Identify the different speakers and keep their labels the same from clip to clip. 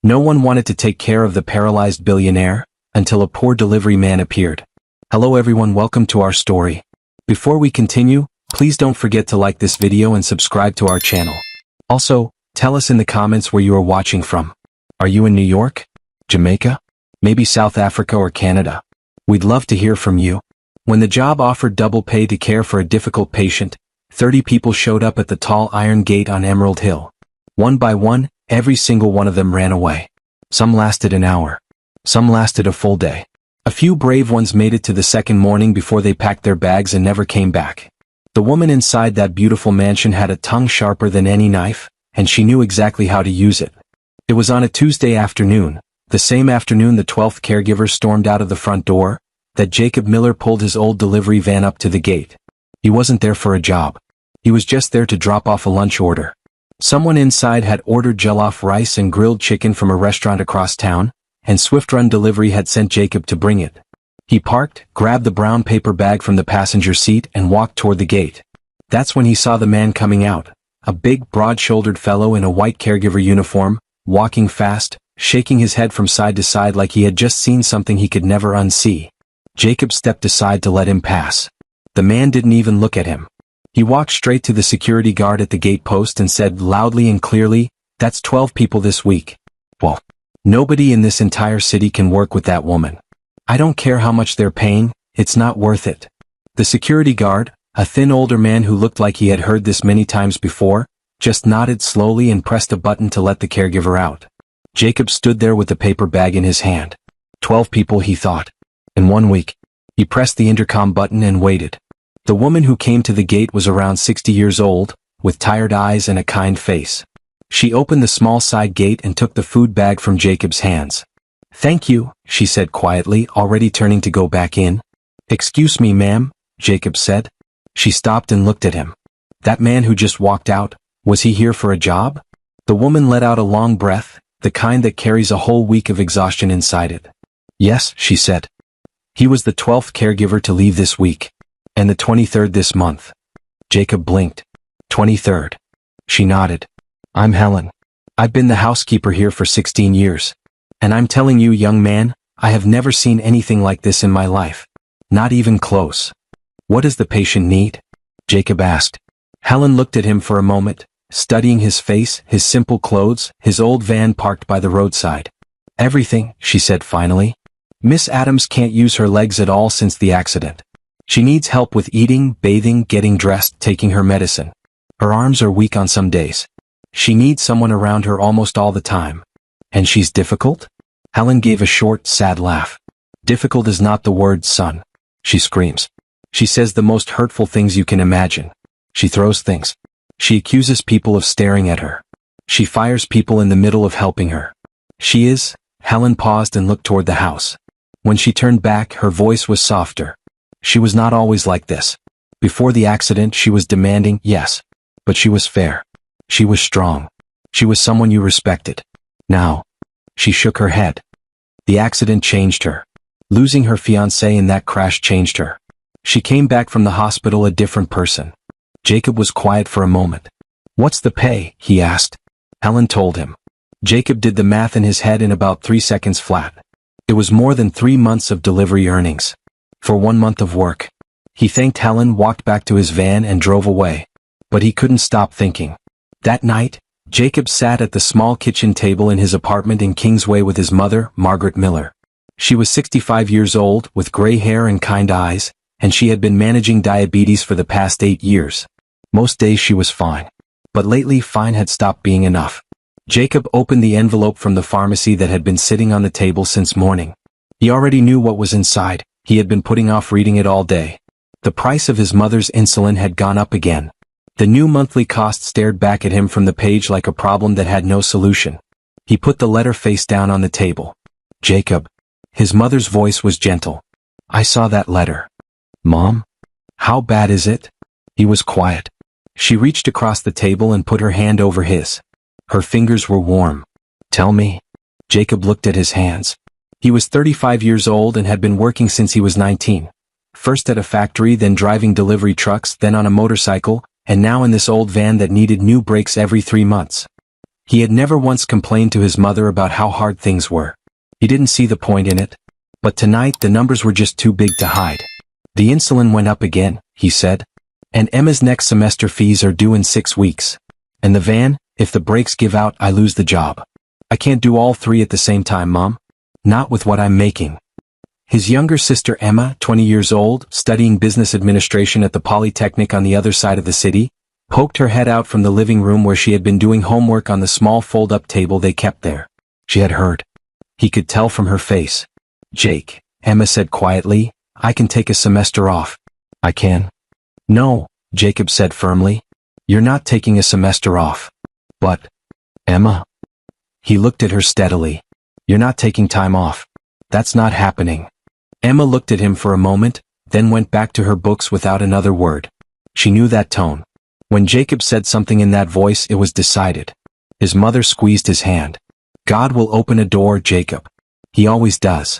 Speaker 1: No one wanted to take care of the paralyzed billionaire, until a poor delivery man appeared. Hello everyone, welcome to our story. Before we continue, please don't forget to like this video and subscribe to our channel. Also, tell us in the comments where you are watching from. Are you in New York? Jamaica? Maybe South Africa or Canada? We'd love to hear from you. When the job offered double pay to care for a difficult patient, 30 people showed up at the tall iron gate on Emerald Hill. One by one, every single one of them ran away. Some lasted an hour. Some lasted a full day. A few brave ones made it to the second morning before they packed their bags and never came back. The woman inside that beautiful mansion had a tongue sharper than any knife, and she knew exactly how to use it. It was on a Tuesday afternoon, the same afternoon the 12th caregiver stormed out of the front door, that Jacob Miller pulled his old delivery van up to the gate. He wasn't there for a job. He was just there to drop off a lunch order. Someone inside had ordered jollof rice and grilled chicken from a restaurant across town, and Swift Run Delivery had sent Jacob to bring it. He parked, grabbed the brown paper bag from the passenger seat and walked toward the gate. That's when he saw the man coming out, a big, broad-shouldered fellow in a white caregiver uniform, walking fast, shaking his head from side to side like he had just seen something he could never unsee. Jacob stepped aside to let him pass. The man didn't even look at him. He walked straight to the security guard at the gate post and said loudly and clearly, "That's 12 people this week." Well, nobody in this entire city can work with that woman. I don't care how much they're paying, it's not worth it. The security guard, a thin older man who looked like he had heard this many times before, just nodded slowly and pressed a button to let the caregiver out. Jacob stood there with the paper bag in his hand. 12 people, he thought. In 1 week. He pressed the intercom button and waited. The woman who came to the gate was around 60 years old, with tired eyes and a kind face. She opened the small side gate and took the food bag from Jacob's hands. "Thank you," she said quietly, already turning to go back in. "Excuse me, ma'am," Jacob said. She stopped and looked at him. That man who just walked out, was he here for a job? The woman let out a long breath, the kind that carries a whole week of exhaustion inside it. "Yes," she said. "He was the 12th caregiver to leave this week. And the 23rd this month." Jacob blinked. 23rd. She nodded. "I'm Helen. I've been the housekeeper here for 16 years. And I'm telling you, young man, I have never seen anything like this in my life. Not even close." "What does the patient need?" Jacob asked. Helen looked at him for a moment, studying his face, his simple clothes, his old van parked by the roadside. "Everything," she said finally. "Miss Adams can't use her legs at all since the accident. She needs help with eating, bathing, getting dressed, taking her medicine. Her arms are weak on some days. She needs someone around her almost all the time. And she's difficult?" Helen gave a short, sad laugh. "Difficult is not the word, son," she screams. "She says the most hurtful things you can imagine. She throws things. She accuses people of staring at her. She fires people in the middle of helping her. She is..." Helen paused and looked toward the house. When she turned back, her voice was softer. She was not always like this. Before the accident, she was demanding, yes. But she was fair. She was strong. She was someone you respected. Now, she shook her head. The accident changed her. Losing her fiancé in that crash changed her. She came back from the hospital a different person. Jacob was quiet for a moment. "What's the pay?" he asked. Helen told him. Jacob did the math in his head in about 3 seconds flat. It was more than 3 months of delivery earnings. For 1 month of work. He thanked Helen, walked back to his van and drove away. But he couldn't stop thinking. That night, Jacob sat at the small kitchen table in his apartment in Kingsway with his mother, Margaret Miller. She was 65 years old, with gray hair and kind eyes, and she had been managing diabetes for the past 8 years. Most days she was fine. But lately fine had stopped being enough. Jacob opened the envelope from the pharmacy that had been sitting on the table since morning. He already knew what was inside. He had been putting off reading it all day. The price of his mother's insulin had gone up again. The new monthly cost stared back at him from the page like a problem that had no solution. He put the letter face down on the table. "Jacob." His mother's voice was gentle. "I saw that letter." "Mom? How bad is it?" He was quiet. She reached across the table and put her hand over his. Her fingers were warm. "Tell me." Jacob looked at his hands. He was 35 years old and had been working since he was 19. First at a factory, then driving delivery trucks, then on a motorcycle, and now in this old van that needed new brakes every 3 months. He had never once complained to his mother about how hard things were. He didn't see the point in it. But tonight the numbers were just too big to hide. The insulin went up again, he said. And Emma's next semester fees are due in 6 weeks. And the van, if the brakes give out, I lose the job. I can't do all 3 at the same time, Mom. Not with what I'm making. His younger sister Emma, 20 years old, studying business administration at the Polytechnic on the other side of the city, poked her head out from the living room where she had been doing homework on the small fold-up table they kept there. She had heard. He could tell from her face. Jake, Emma said quietly, I can take a semester off. I can. No, Jacob said firmly. You're not taking a semester off. But, Emma. He looked at her steadily. You're not taking time off. That's not happening. Emma looked at him for a moment, then went back to her books without another word. She knew that tone. When Jacob said something in that voice, it was decided. His mother squeezed his hand. God will open a door, Jacob. He always does.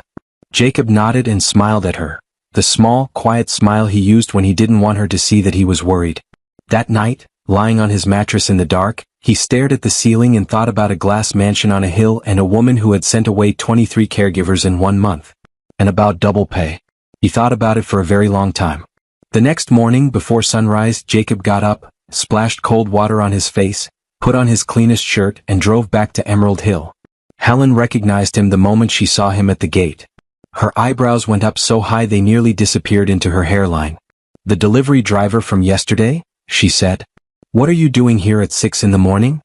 Speaker 1: Jacob nodded and smiled at her, the small, quiet smile he used when he didn't want her to see that he was worried. That night, lying on his mattress in the dark, he stared at the ceiling and thought about a glass mansion on a hill and a woman who had sent away 23 caregivers in 1 month. And about double pay. He thought about it for a very long time. The next morning, before sunrise, Jacob got up, splashed cold water on his face, put on his cleanest shirt and drove back to Emerald Hill. Helen recognized him the moment she saw him at the gate. Her eyebrows went up so high they nearly disappeared into her hairline. The delivery driver from yesterday? She said. What are you doing here at 6 in the morning?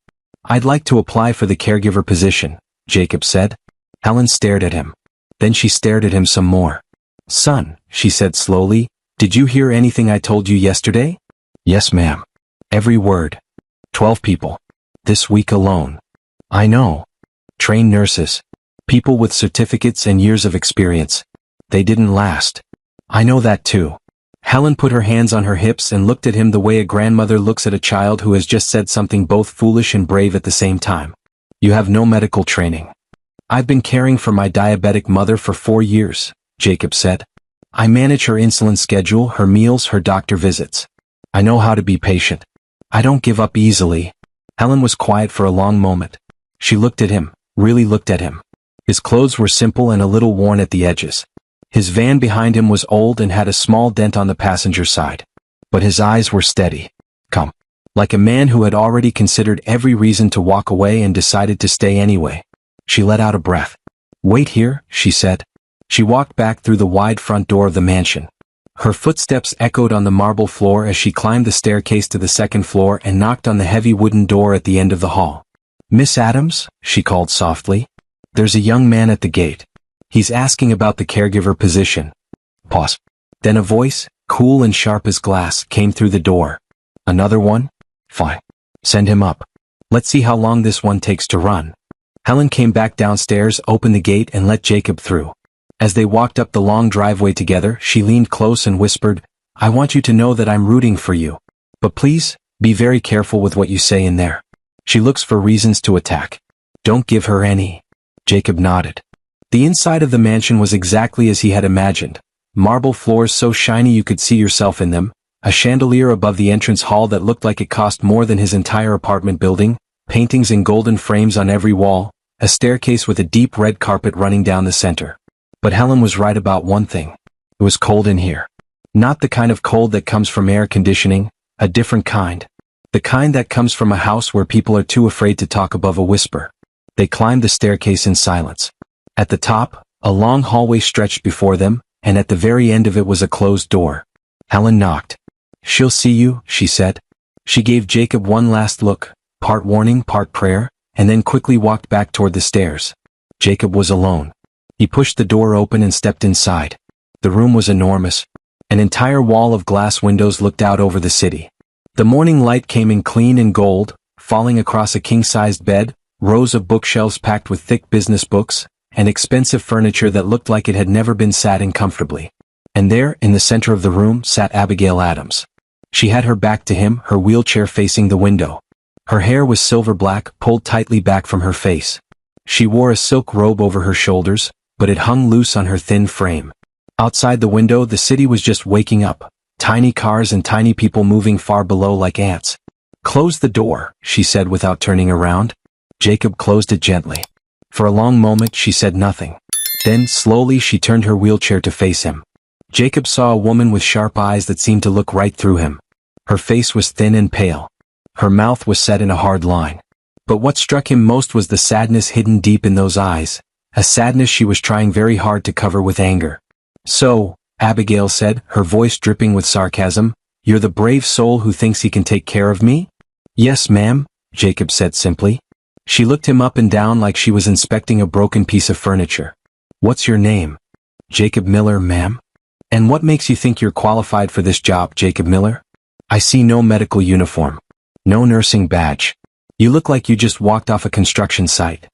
Speaker 1: I'd like to apply for the caregiver position, Jacob said. Helen stared at him. Then she stared at him some more. Son, she said slowly, did you hear anything I told you yesterday? Yes, ma'am. Every word. 12 people. This week alone. I know. Trained nurses. People with certificates and years of experience. They didn't last. I know that too. Helen put her hands on her hips and looked at him the way a grandmother looks at a child who has just said something both foolish and brave at the same time. You have no medical training. I've been caring for my diabetic mother for 4 years, Jacob said. I manage her insulin schedule, her meals, her doctor visits. I know how to be patient. I don't give up easily. Helen was quiet for a long moment. She looked at him, really looked at him. His clothes were simple and a little worn at the edges. His van behind him was old and had a small dent on the passenger side. But his eyes were steady. Come. Like a man who had already considered every reason to walk away and decided to stay anyway. She let out a breath. Wait here, she said. She walked back through the wide front door of the mansion. Her footsteps echoed on the marble floor as she climbed the staircase to the second floor and knocked on the heavy wooden door at the end of the hall. Miss Adams, she called softly. There's a young man at the gate. He's asking about the caregiver position. Pause. Then a voice, cool and sharp as glass, came through the door. Another one? Fine. Send him up. Let's see how long this one takes to run. Helen came back downstairs, opened the gate and let Jacob through. As they walked up the long driveway together, she leaned close and whispered, I want you to know that I'm rooting for you. But please, be very careful with what you say in there. She looks for reasons to attack. Don't give her any. Jacob nodded. The inside of the mansion was exactly as he had imagined. Marble floors so shiny you could see yourself in them, a chandelier above the entrance hall that looked like it cost more than his entire apartment building, paintings in golden frames on every wall, a staircase with a deep red carpet running down the center. But Helen was right about one thing. It was cold in here. Not the kind of cold that comes from air conditioning, a different kind. The kind that comes from a house where people are too afraid to talk above a whisper. They climbed the staircase in silence. At the top, a long hallway stretched before them, and at the very end of it was a closed door. Helen knocked. She'll see you, she said. She gave Jacob one last look, part warning, part prayer, and then quickly walked back toward the stairs. Jacob was alone. He pushed the door open and stepped inside. The room was enormous. An entire wall of glass windows looked out over the city. The morning light came in clean and gold, falling across a king-sized bed, rows of bookshelves packed with thick business books, and expensive furniture that looked like it had never been sat in comfortably. And there, in the center of the room, sat Abigail Adams. She had her back to him, her wheelchair facing the window. Her hair was silver black, pulled tightly back from her face. She wore a silk robe over her shoulders, but it hung loose on her thin frame. Outside the window, the city was just waking up, tiny cars and tiny people moving far below like ants. Close the door, she said without turning around. Jacob closed it gently. For a long moment she said nothing. Then, slowly she turned her wheelchair to face him. Jacob saw a woman with sharp eyes that seemed to look right through him. Her face was thin and pale. Her mouth was set in a hard line. But what struck him most was the sadness hidden deep in those eyes, a sadness she was trying very hard to cover with anger. "So," Abigail said, her voice dripping with sarcasm, "you're the brave soul who thinks he can take care of me?" "Yes, ma'am," Jacob said simply. She looked him up and down like she was inspecting a broken piece of furniture. "What's your name?" "Jacob Miller, ma'am." "And what makes you think you're qualified for this job, Jacob Miller?" "I see no medical uniform. No nursing badge. You look like you just walked off a construction site."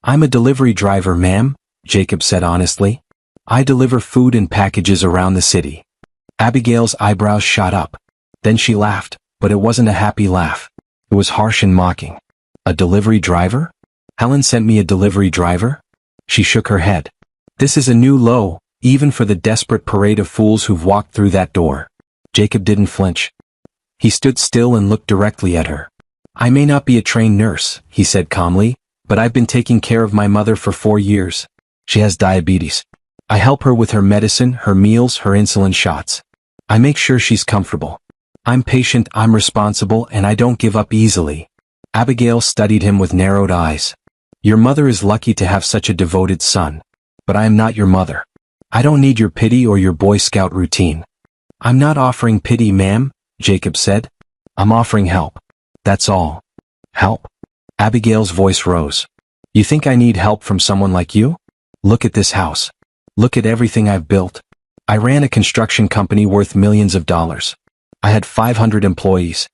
Speaker 1: "I'm a delivery driver, ma'am," Jacob said honestly. "I deliver food and packages around the city." Abigail's eyebrows shot up. Then she laughed, but it wasn't a happy laugh. It was harsh and mocking. "A delivery driver? Helen sent me a delivery driver?" She shook her head. "This is a new low, even for the desperate parade of fools who've walked through that door." Jacob didn't flinch. He stood still and looked directly at her. "I may not be a trained nurse," he said calmly, "but I've been taking care of my mother for 4 years. She has diabetes. I help her with her medicine, her meals, her insulin shots. I make sure she's comfortable. I'm patient, I'm responsible, and I don't give up easily." Abigail studied him with narrowed eyes. "Your mother is lucky to have such a devoted son. But I am not your mother. I don't need your pity or your Boy Scout routine." "I'm not offering pity, ma'am," Jacob said. "I'm offering help. That's all." "Help?" Abigail's voice rose. "You think I need help from someone like you? Look at this house. Look at everything I've built. I ran a construction company worth millions of dollars. I had 500 employees.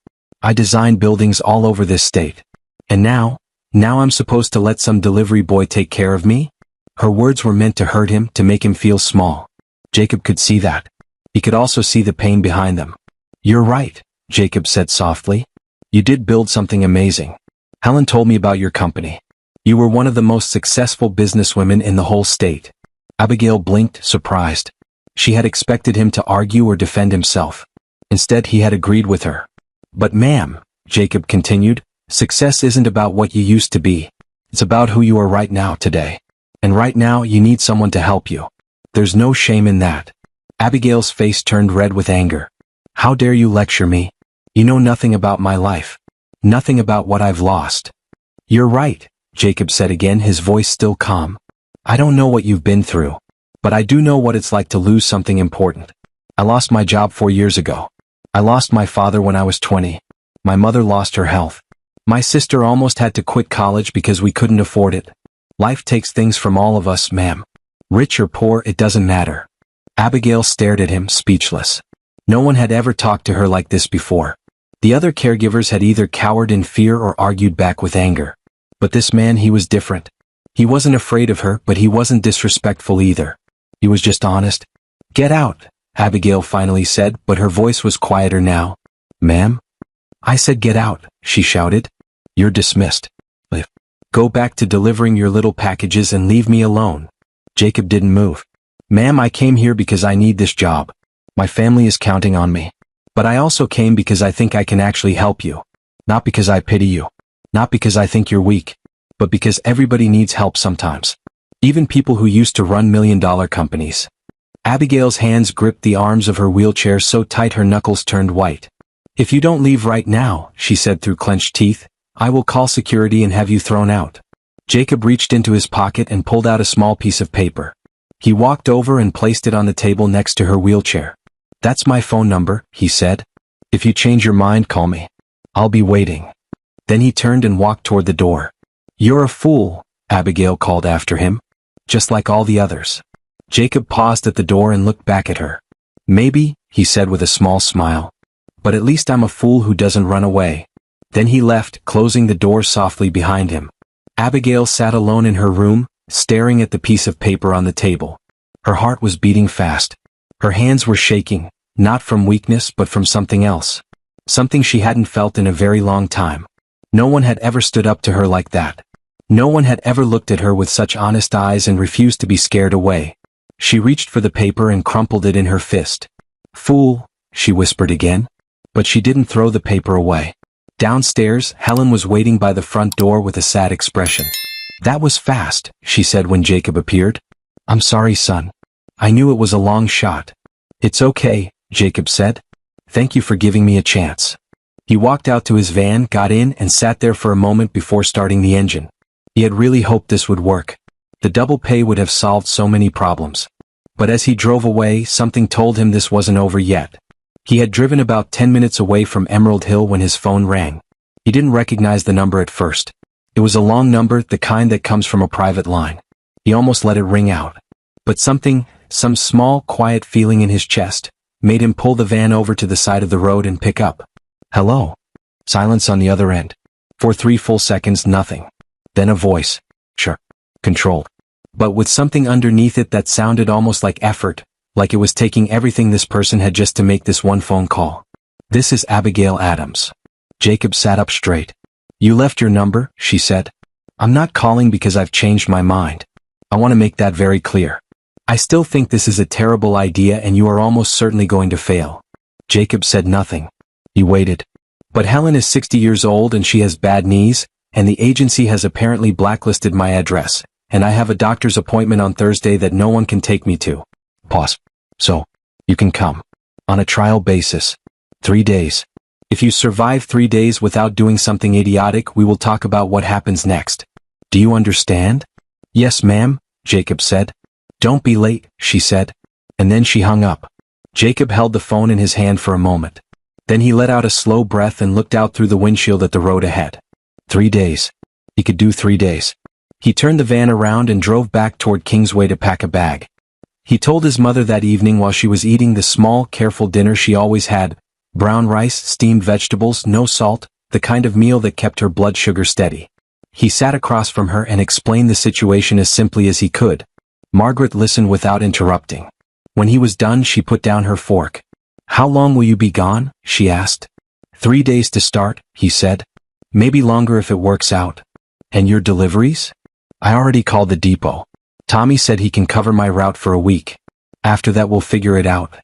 Speaker 1: I designed buildings all over this state. And now I'm supposed to let some delivery boy take care of me?" Her words were meant to hurt him, to make him feel small. Jacob could see that. He could also see the pain behind them. "You're right," Jacob said softly. "You did build something amazing. Helen told me about your company. You were one of the most successful businesswomen in the whole state." Abigail blinked, surprised. She had expected him to argue or defend himself. Instead, he had agreed with her. "But ma'am," Jacob continued, "success isn't about what you used to be. It's about who you are right now, today. And right now, you need someone to help you. There's no shame in that." Abigail's face turned red with anger. "How dare you lecture me? You know nothing about my life. Nothing about what I've lost." "You're right," Jacob said again, his voice still calm. "I don't know what you've been through. But I do know what it's like to lose something important. I lost my job 4 years ago. I lost my father when I was 20. My mother lost her health. My sister almost had to quit college because we couldn't afford it. Life takes things from all of us, ma'am. Rich or poor, it doesn't matter." Abigail stared at him, speechless. No one had ever talked to her like this before. The other caregivers had either cowered in fear or argued back with anger. But this man, he was different. He wasn't afraid of her, but he wasn't disrespectful either. He was just honest. "Get out," Abigail finally said, but her voice was quieter now. "Ma'am?" "I said get out," she shouted. "You're dismissed. Go back to delivering your little packages and leave me alone." Jacob didn't move. "Ma'am, I came here because I need this job. My family is counting on me. But I also came because I think I can actually help you. Not because I pity you. Not because I think you're weak. But because everybody needs help sometimes. Even people who used to run million-dollar companies." Abigail's hands gripped the arms of her wheelchair so tight her knuckles turned white. "If you don't leave right now," she said through clenched teeth, "I will call security and have you thrown out." Jacob reached into his pocket and pulled out a small piece of paper. He walked over and placed it on the table next to her wheelchair. "That's my phone number," he said. "If you change your mind, call me. I'll be waiting." Then he turned and walked toward the door. "You're a fool," Abigail called after him. "Just like all the others." Jacob paused at the door and looked back at her. "Maybe," he said with a small smile. "But at least I'm a fool who doesn't run away." Then he left, closing the door softly behind him. Abigail sat alone in her room, staring at the piece of paper on the table. Her heart was beating fast. Her hands were shaking, not from weakness but from something else. Something she hadn't felt in a very long time. No one had ever stood up to her like that. No one had ever looked at her with such honest eyes and refused to be scared away. She reached for the paper and crumpled it in her fist. "Fool," she whispered again. But she didn't throw the paper away. Downstairs, Helen was waiting by the front door with a sad expression. "That was fast," she said when Jacob appeared. "I'm sorry, son. I knew it was a long shot." "It's okay," Jacob said. "Thank you for giving me a chance." He walked out to his van, got in, and sat there for a moment before starting the engine. He had really hoped this would work. The double pay would have solved so many problems. But as he drove away, something told him this wasn't over yet. He had driven about 10 minutes away from Emerald Hill when his phone rang. He didn't recognize the number at first. It was a long number, the kind that comes from a private line. He almost let it ring out. But some small, quiet feeling in his chest, made him pull the van over to the side of the road and pick up. "Hello?" Silence on the other end. For 3 full seconds, nothing. Then a voice. "Sure. Controlled." But with something underneath it that sounded almost like effort, like it was taking everything this person had just to make this one phone call. "This is Abigail Adams." Jacob sat up straight. "You left your number," she said. "I'm not calling because I've changed my mind. I want to make that very clear. I still think this is a terrible idea and you are almost certainly going to fail." Jacob said nothing. He waited. "But Helen is 60 years old and she has bad knees, and the agency has apparently blacklisted my address, and I have a doctor's appointment on Thursday that no one can take me to." Pause. "So, you can come. On a trial basis. 3 days. If you survive 3 days without doing something idiotic, we will talk about what happens next. Do you understand?" "Yes, ma'am," Jacob said. "Don't be late," she said. And then she hung up. Jacob held the phone in his hand for a moment. Then he let out a slow breath and looked out through the windshield at the road ahead. 3 days. He could do 3 days. He turned the van around and drove back toward Kingsway to pack a bag. He told his mother that evening while she was eating the small, careful dinner she always had, brown rice, steamed vegetables, no salt, the kind of meal that kept her blood sugar steady. He sat across from her and explained the situation as simply as he could. Margaret listened without interrupting. When he was done, she put down her fork. "How long will you be gone?" she asked. 3 days to start," he said. "Maybe longer if it works out." "And your deliveries?" "I already called the depot. Tommy said he can cover my route for a week. After that we'll figure it out."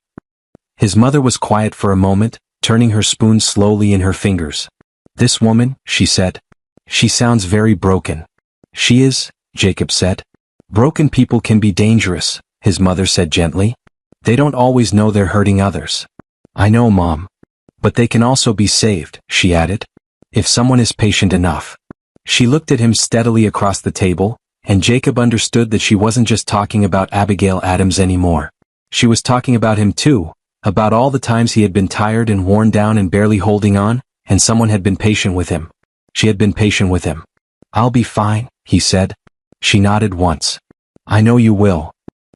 Speaker 1: His mother was quiet for a moment, turning her spoon slowly in her fingers. "This woman," she said. "She sounds very broken." "She is," Jacob said. "Broken people can be dangerous," his mother said gently. "They don't always know they're hurting others." "I know, Mom. But they can also be saved," she added. "If someone is patient enough." She looked at him steadily across the table, and Jacob understood that she wasn't just talking about Abigail Adams anymore. She was talking about him too, about all the times he had been tired and worn down and barely holding on, and someone had been patient with him. She had been patient with him. "I'll be fine," he said. She nodded once. "I know you will."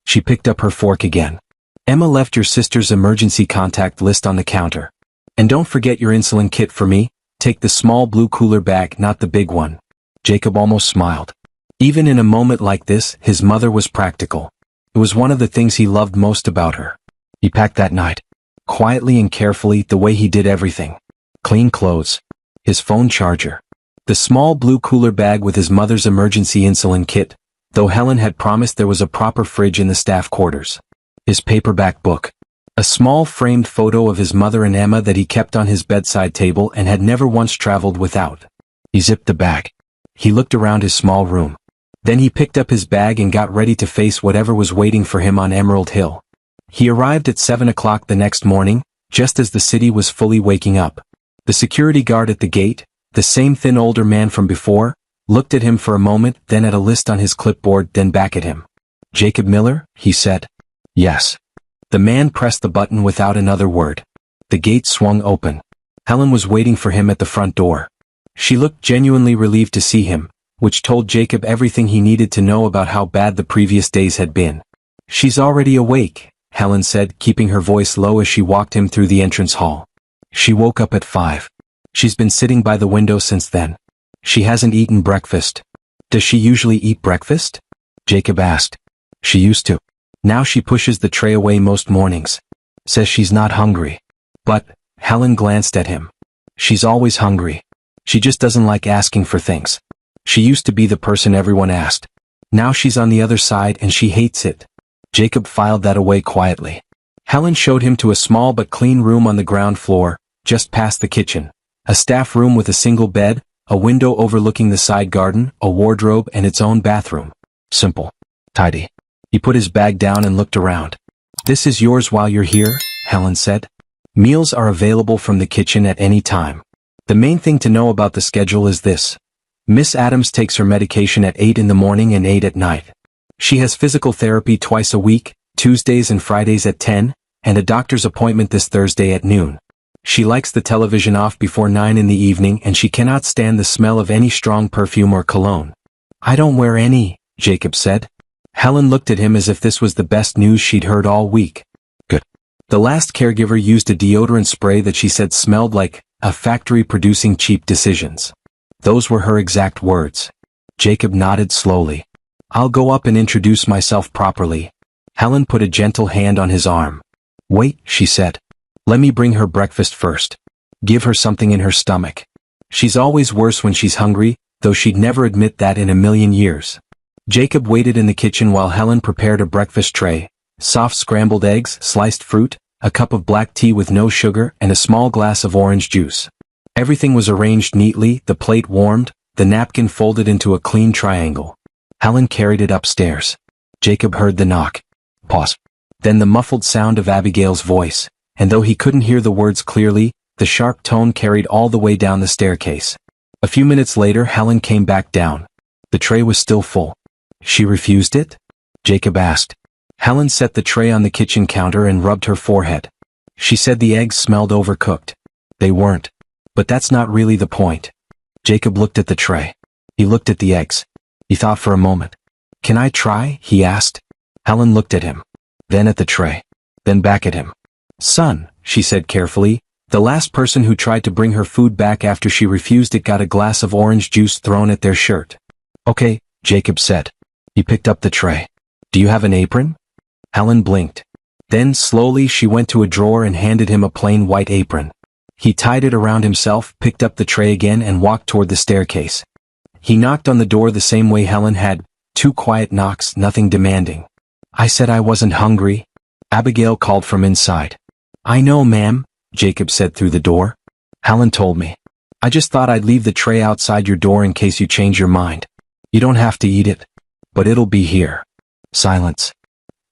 Speaker 1: She picked up her fork again. "Emma left your sister's emergency contact list on the counter. And don't forget your insulin kit for me. Take the small blue cooler bag, not the big one." Jacob almost smiled. Even in a moment like this, his mother was practical. It was one of the things he loved most about her. He packed that night. Quietly and carefully, the way he did everything. Clean clothes. His phone charger. The small blue cooler bag with his mother's emergency insulin kit, though Helen had promised there was a proper fridge in the staff quarters. His paperback book. A small framed photo of his mother and Emma that he kept on his bedside table and had never once traveled without. He zipped the bag. He looked around his small room. Then he picked up his bag and got ready to face whatever was waiting for him on Emerald Hill. He arrived at 7 o'clock the next morning, just as the city was fully waking up. The security guard at the gate, the same thin older man from before, looked at him for a moment, then at a list on his clipboard, then back at him. "Jacob Miller?" he said. "Yes." The man pressed the button without another word. The gate swung open. Helen was waiting for him at the front door. She looked genuinely relieved to see him, which told Jacob everything he needed to know about how bad the previous days had been. "She's already awake," Helen said, keeping her voice low as she walked him through the entrance hall. "She woke up at 5. She's been sitting by the window since then. She hasn't eaten breakfast." "Does she usually eat breakfast?" Jacob asked. "She used to. Now she pushes the tray away most mornings. Says she's not hungry." "But," Helen glanced at him. "She's always hungry. She just doesn't like asking for things. She used to be the person everyone asked. Now she's on the other side and she hates it." Jacob filed that away quietly. Helen showed him to a small but clean room on the ground floor, just past the kitchen. A staff room with a single bed, a window overlooking the side garden, a wardrobe and its own bathroom. Simple. Tidy. He put his bag down and looked around. "This is yours while you're here," Helen said. "Meals are available from the kitchen at any time. The main thing to know about the schedule is this. Miss Adams takes her medication at 8 in the morning and 8 at night. She has physical therapy twice a week, Tuesdays and Fridays at 10, and a doctor's appointment this Thursday at noon. She likes the television off before 9 in the evening and she cannot stand the smell of any strong perfume or cologne." "I don't wear any," Jacob said. Helen looked at him as if this was the best news she'd heard all week. "Good." The last caregiver used a deodorant spray that she said smelled like a factory producing cheap decisions. Those were her exact words. Jacob nodded slowly. "I'll go up and introduce myself properly." Helen put a gentle hand on his arm. "Wait," she said. "Let me bring her breakfast first. Give her something in her stomach. She's always worse when she's hungry, though she'd never admit that in a million years." Jacob waited in the kitchen while Helen prepared a breakfast tray: soft scrambled eggs, sliced fruit, a cup of black tea with no sugar, and a small glass of orange juice. Everything was arranged neatly, the plate warmed, the napkin folded into a clean triangle. Helen carried it upstairs. Jacob heard the knock. Pause. Then the muffled sound of Abigail's voice, and though he couldn't hear the words clearly, the sharp tone carried all the way down the staircase. A few minutes later Helen came back down. The tray was still full. "She refused it?" Jacob asked. Helen set the tray on the kitchen counter and rubbed her forehead. "She said the eggs smelled overcooked." "They weren't. But that's not really the point." Jacob looked at the tray. He looked at the eggs. He thought for a moment. "Can I try?" he asked. Helen looked at him. Then at the tray. Then back at him. "Son," she said carefully, "the last person who tried to bring her food back after she refused it got a glass of orange juice thrown at their shirt." "Okay," Jacob said. He picked up the tray. "Do you have an apron?" Helen blinked. Then slowly she went to a drawer and handed him a plain white apron. He tied it around himself, picked up the tray again and walked toward the staircase. He knocked on the door the same way Helen had, 2 quiet knocks, nothing demanding. "I said I wasn't hungry," Abigail called from inside. "I know, ma'am," Jacob said through the door. "Helen told me. I just thought I'd leave the tray outside your door in case you change your mind. You don't have to eat it. But it'll be here." Silence.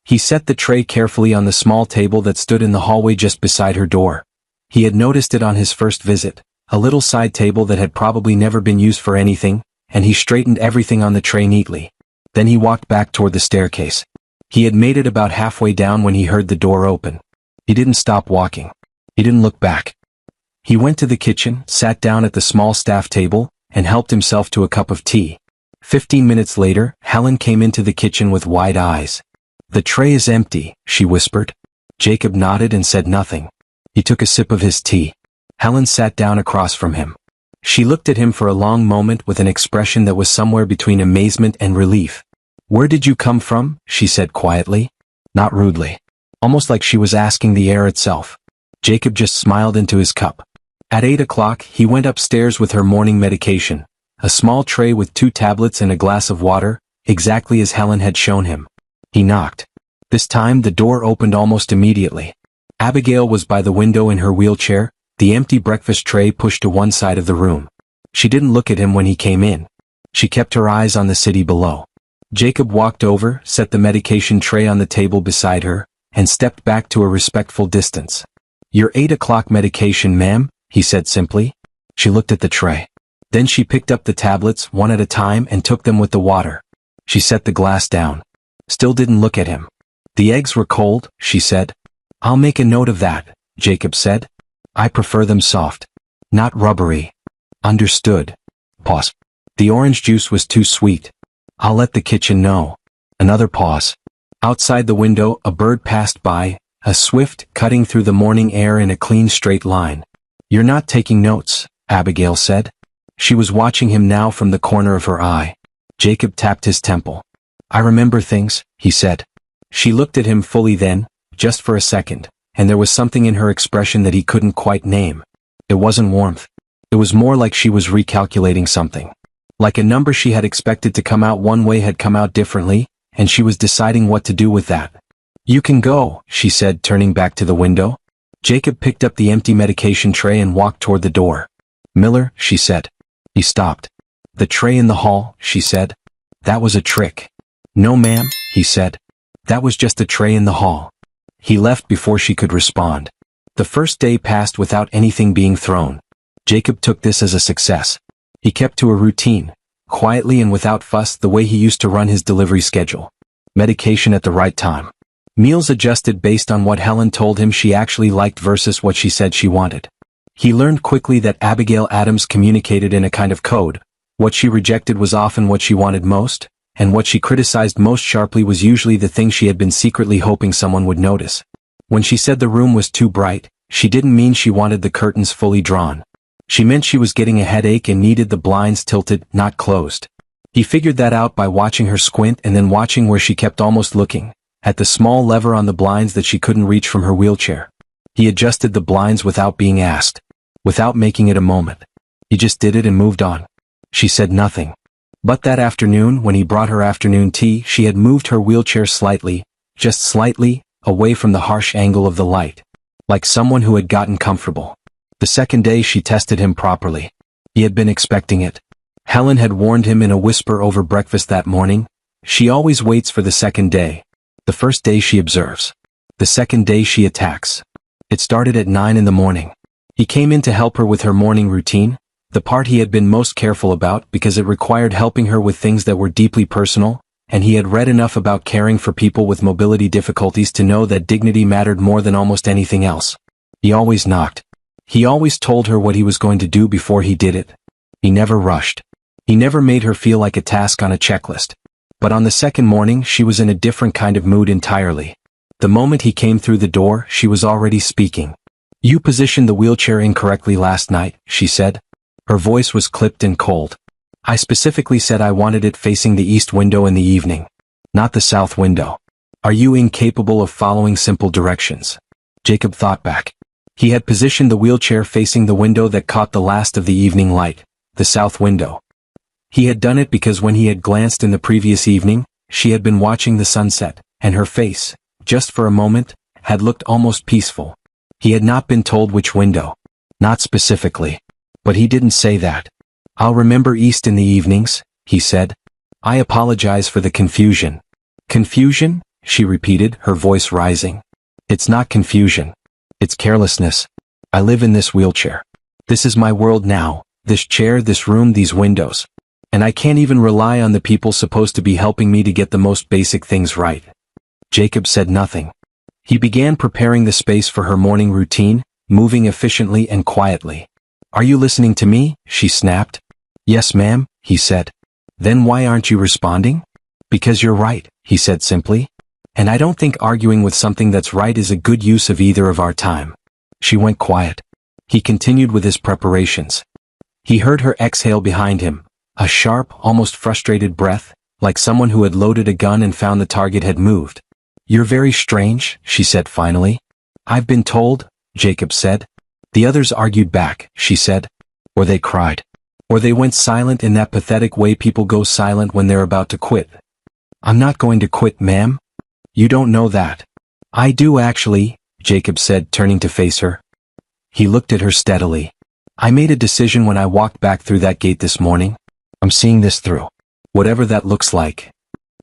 Speaker 1: He set the tray carefully on the small table that stood in the hallway just beside her door. He had noticed it on his first visit, a little side table that had probably never been used for anything, and he straightened everything on the tray neatly. Then he walked back toward the staircase. He had made it about halfway down when he heard the door open. He didn't stop walking. He didn't look back. He went to the kitchen, sat down at the small staff table, and helped himself to a cup of tea. 15 minutes later, Helen came into the kitchen with wide eyes. "The tray is empty," she whispered. Jacob nodded and said nothing. He took a sip of his tea. Helen sat down across from him. She looked at him for a long moment with an expression that was somewhere between amazement and relief. "Where did you come from?" she said quietly. Not rudely. Almost like she was asking the air itself. Jacob just smiled into his cup. At 8 o'clock, he went upstairs with her morning medication. A small tray with 2 tablets and a glass of water, exactly as Helen had shown him. He knocked. This time the door opened almost immediately. Abigail was by the window in her wheelchair, the empty breakfast tray pushed to one side of the room. She didn't look at him when he came in. She kept her eyes on the city below. Jacob walked over, set the medication tray on the table beside her, and stepped back to a respectful distance. "Your 8 o'clock medication, ma'am," he said simply. She looked at the tray. Then she picked up the tablets one at a time and took them with the water. She set the glass down. Still didn't look at him. "The eggs were cold," she said. "I'll make a note of that," Jacob said. "I prefer them soft. Not rubbery." "Understood." Pause. "The orange juice was too sweet. I'll let the kitchen know." Another pause. Outside the window, a bird passed by, a swift, cutting through the morning air in a clean straight line. "You're not taking notes," Abigail said. She was watching him now from the corner of her eye. Jacob tapped his temple. "I remember things," he said. She looked at him fully then, just for a second, and there was something in her expression that he couldn't quite name. It wasn't warmth. It was more like she was recalculating something. Like a number she had expected to come out one way had come out differently, and she was deciding what to do with that. "You can go," she said, turning back to the window. Jacob picked up the empty medication tray and walked toward the door. Miller, she said. He stopped. The tray in the hall, she said. That was a trick. No ma'am, he said. That was just a tray in the hall. He left before she could respond. The first day passed without anything being thrown. Jacob took this as a success. He kept to a routine, quietly and without fuss, the way he used to run his delivery schedule. Medication at the right time. Meals adjusted based on what Helen told him she actually liked versus what she said she wanted. He learned quickly that Abigail Adams communicated in a kind of code. What she rejected was often what she wanted most, and what she criticized most sharply was usually the thing she had been secretly hoping someone would notice. When she said the room was too bright, she didn't mean she wanted the curtains fully drawn. She meant she was getting a headache and needed the blinds tilted, not closed. He figured that out by watching her squint and then watching where she kept almost looking, at the small lever on the blinds that she couldn't reach from her wheelchair. He adjusted the blinds without being asked, without making it a moment. He just did it and moved on. She said nothing. But that afternoon, when he brought her afternoon tea, she had moved her wheelchair slightly, just slightly, away from the harsh angle of the light, like someone who had gotten comfortable. The second day she tested him properly. He had been expecting it. Helen had warned him in a whisper over breakfast that morning. She always waits for the second day. The first day she observes. The second day she attacks. It started at 9 in the morning. He came in to help her with her morning routine, the part he had been most careful about because it required helping her with things that were deeply personal, and he had read enough about caring for people with mobility difficulties to know that dignity mattered more than almost anything else. He always knocked. He always told her what he was going to do before he did it. He never rushed. He never made her feel like a task on a checklist. But on the second morning she was in a different kind of mood entirely. The moment he came through the door, she was already speaking. "You positioned the wheelchair incorrectly last night," she said. Her voice was clipped and cold. "I specifically said I wanted it facing the east window in the evening, not the south window. Are you incapable of following simple directions?" Jacob thought back. He had positioned the wheelchair facing the window that caught the last of the evening light, the south window. He had done it because when he had glanced in the previous evening, she had been watching the sunset, and her face, just for a moment, had looked almost peaceful. He had not been told which window. Not specifically. But he didn't say that. "I'll remember east in the evenings," he said. "I apologize for the confusion." "Confusion?" she repeated, her voice rising. "It's not confusion. It's carelessness. I live in this wheelchair. This is my world now, this chair, this room, these windows. And I can't even rely on the people supposed to be helping me to get the most basic things right." Jacob said nothing. He began preparing the space for her morning routine, moving efficiently and quietly. "Are you listening to me?" she snapped. "Yes, ma'am," he said. "Then why aren't you responding?" "Because you're right," he said simply. "And I don't think arguing with something that's right is a good use of either of our time." She went quiet. He continued with his preparations. He heard her exhale behind him, a sharp, almost frustrated breath, like someone who had loaded a gun and found the target had moved. "You're very strange," she said finally. "I've been told," Jacob said. "The others argued back," she said. "Or they cried. Or they went silent in that pathetic way people go silent when they're about to quit." "I'm not going to quit, ma'am." "You don't know that." "I do actually," Jacob said, turning to face her. He looked at her steadily. "I made a decision when I walked back through that gate this morning. I'm seeing this through. Whatever that looks like."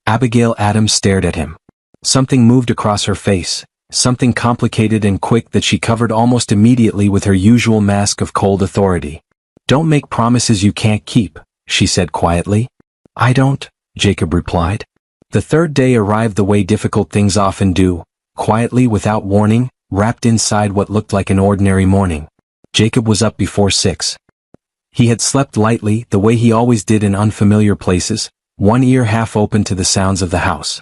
Speaker 1: Abigail Adams stared at him. Something moved across her face, something complicated and quick that she covered almost immediately with her usual mask of cold authority. "Don't make promises you can't keep," she said quietly. "I don't," Jacob replied. The third day arrived the way difficult things often do, quietly without warning, wrapped inside what looked like an ordinary morning. Jacob was up before 6. He had slept lightly, the way he always did in unfamiliar places, one ear half open to the sounds of the house.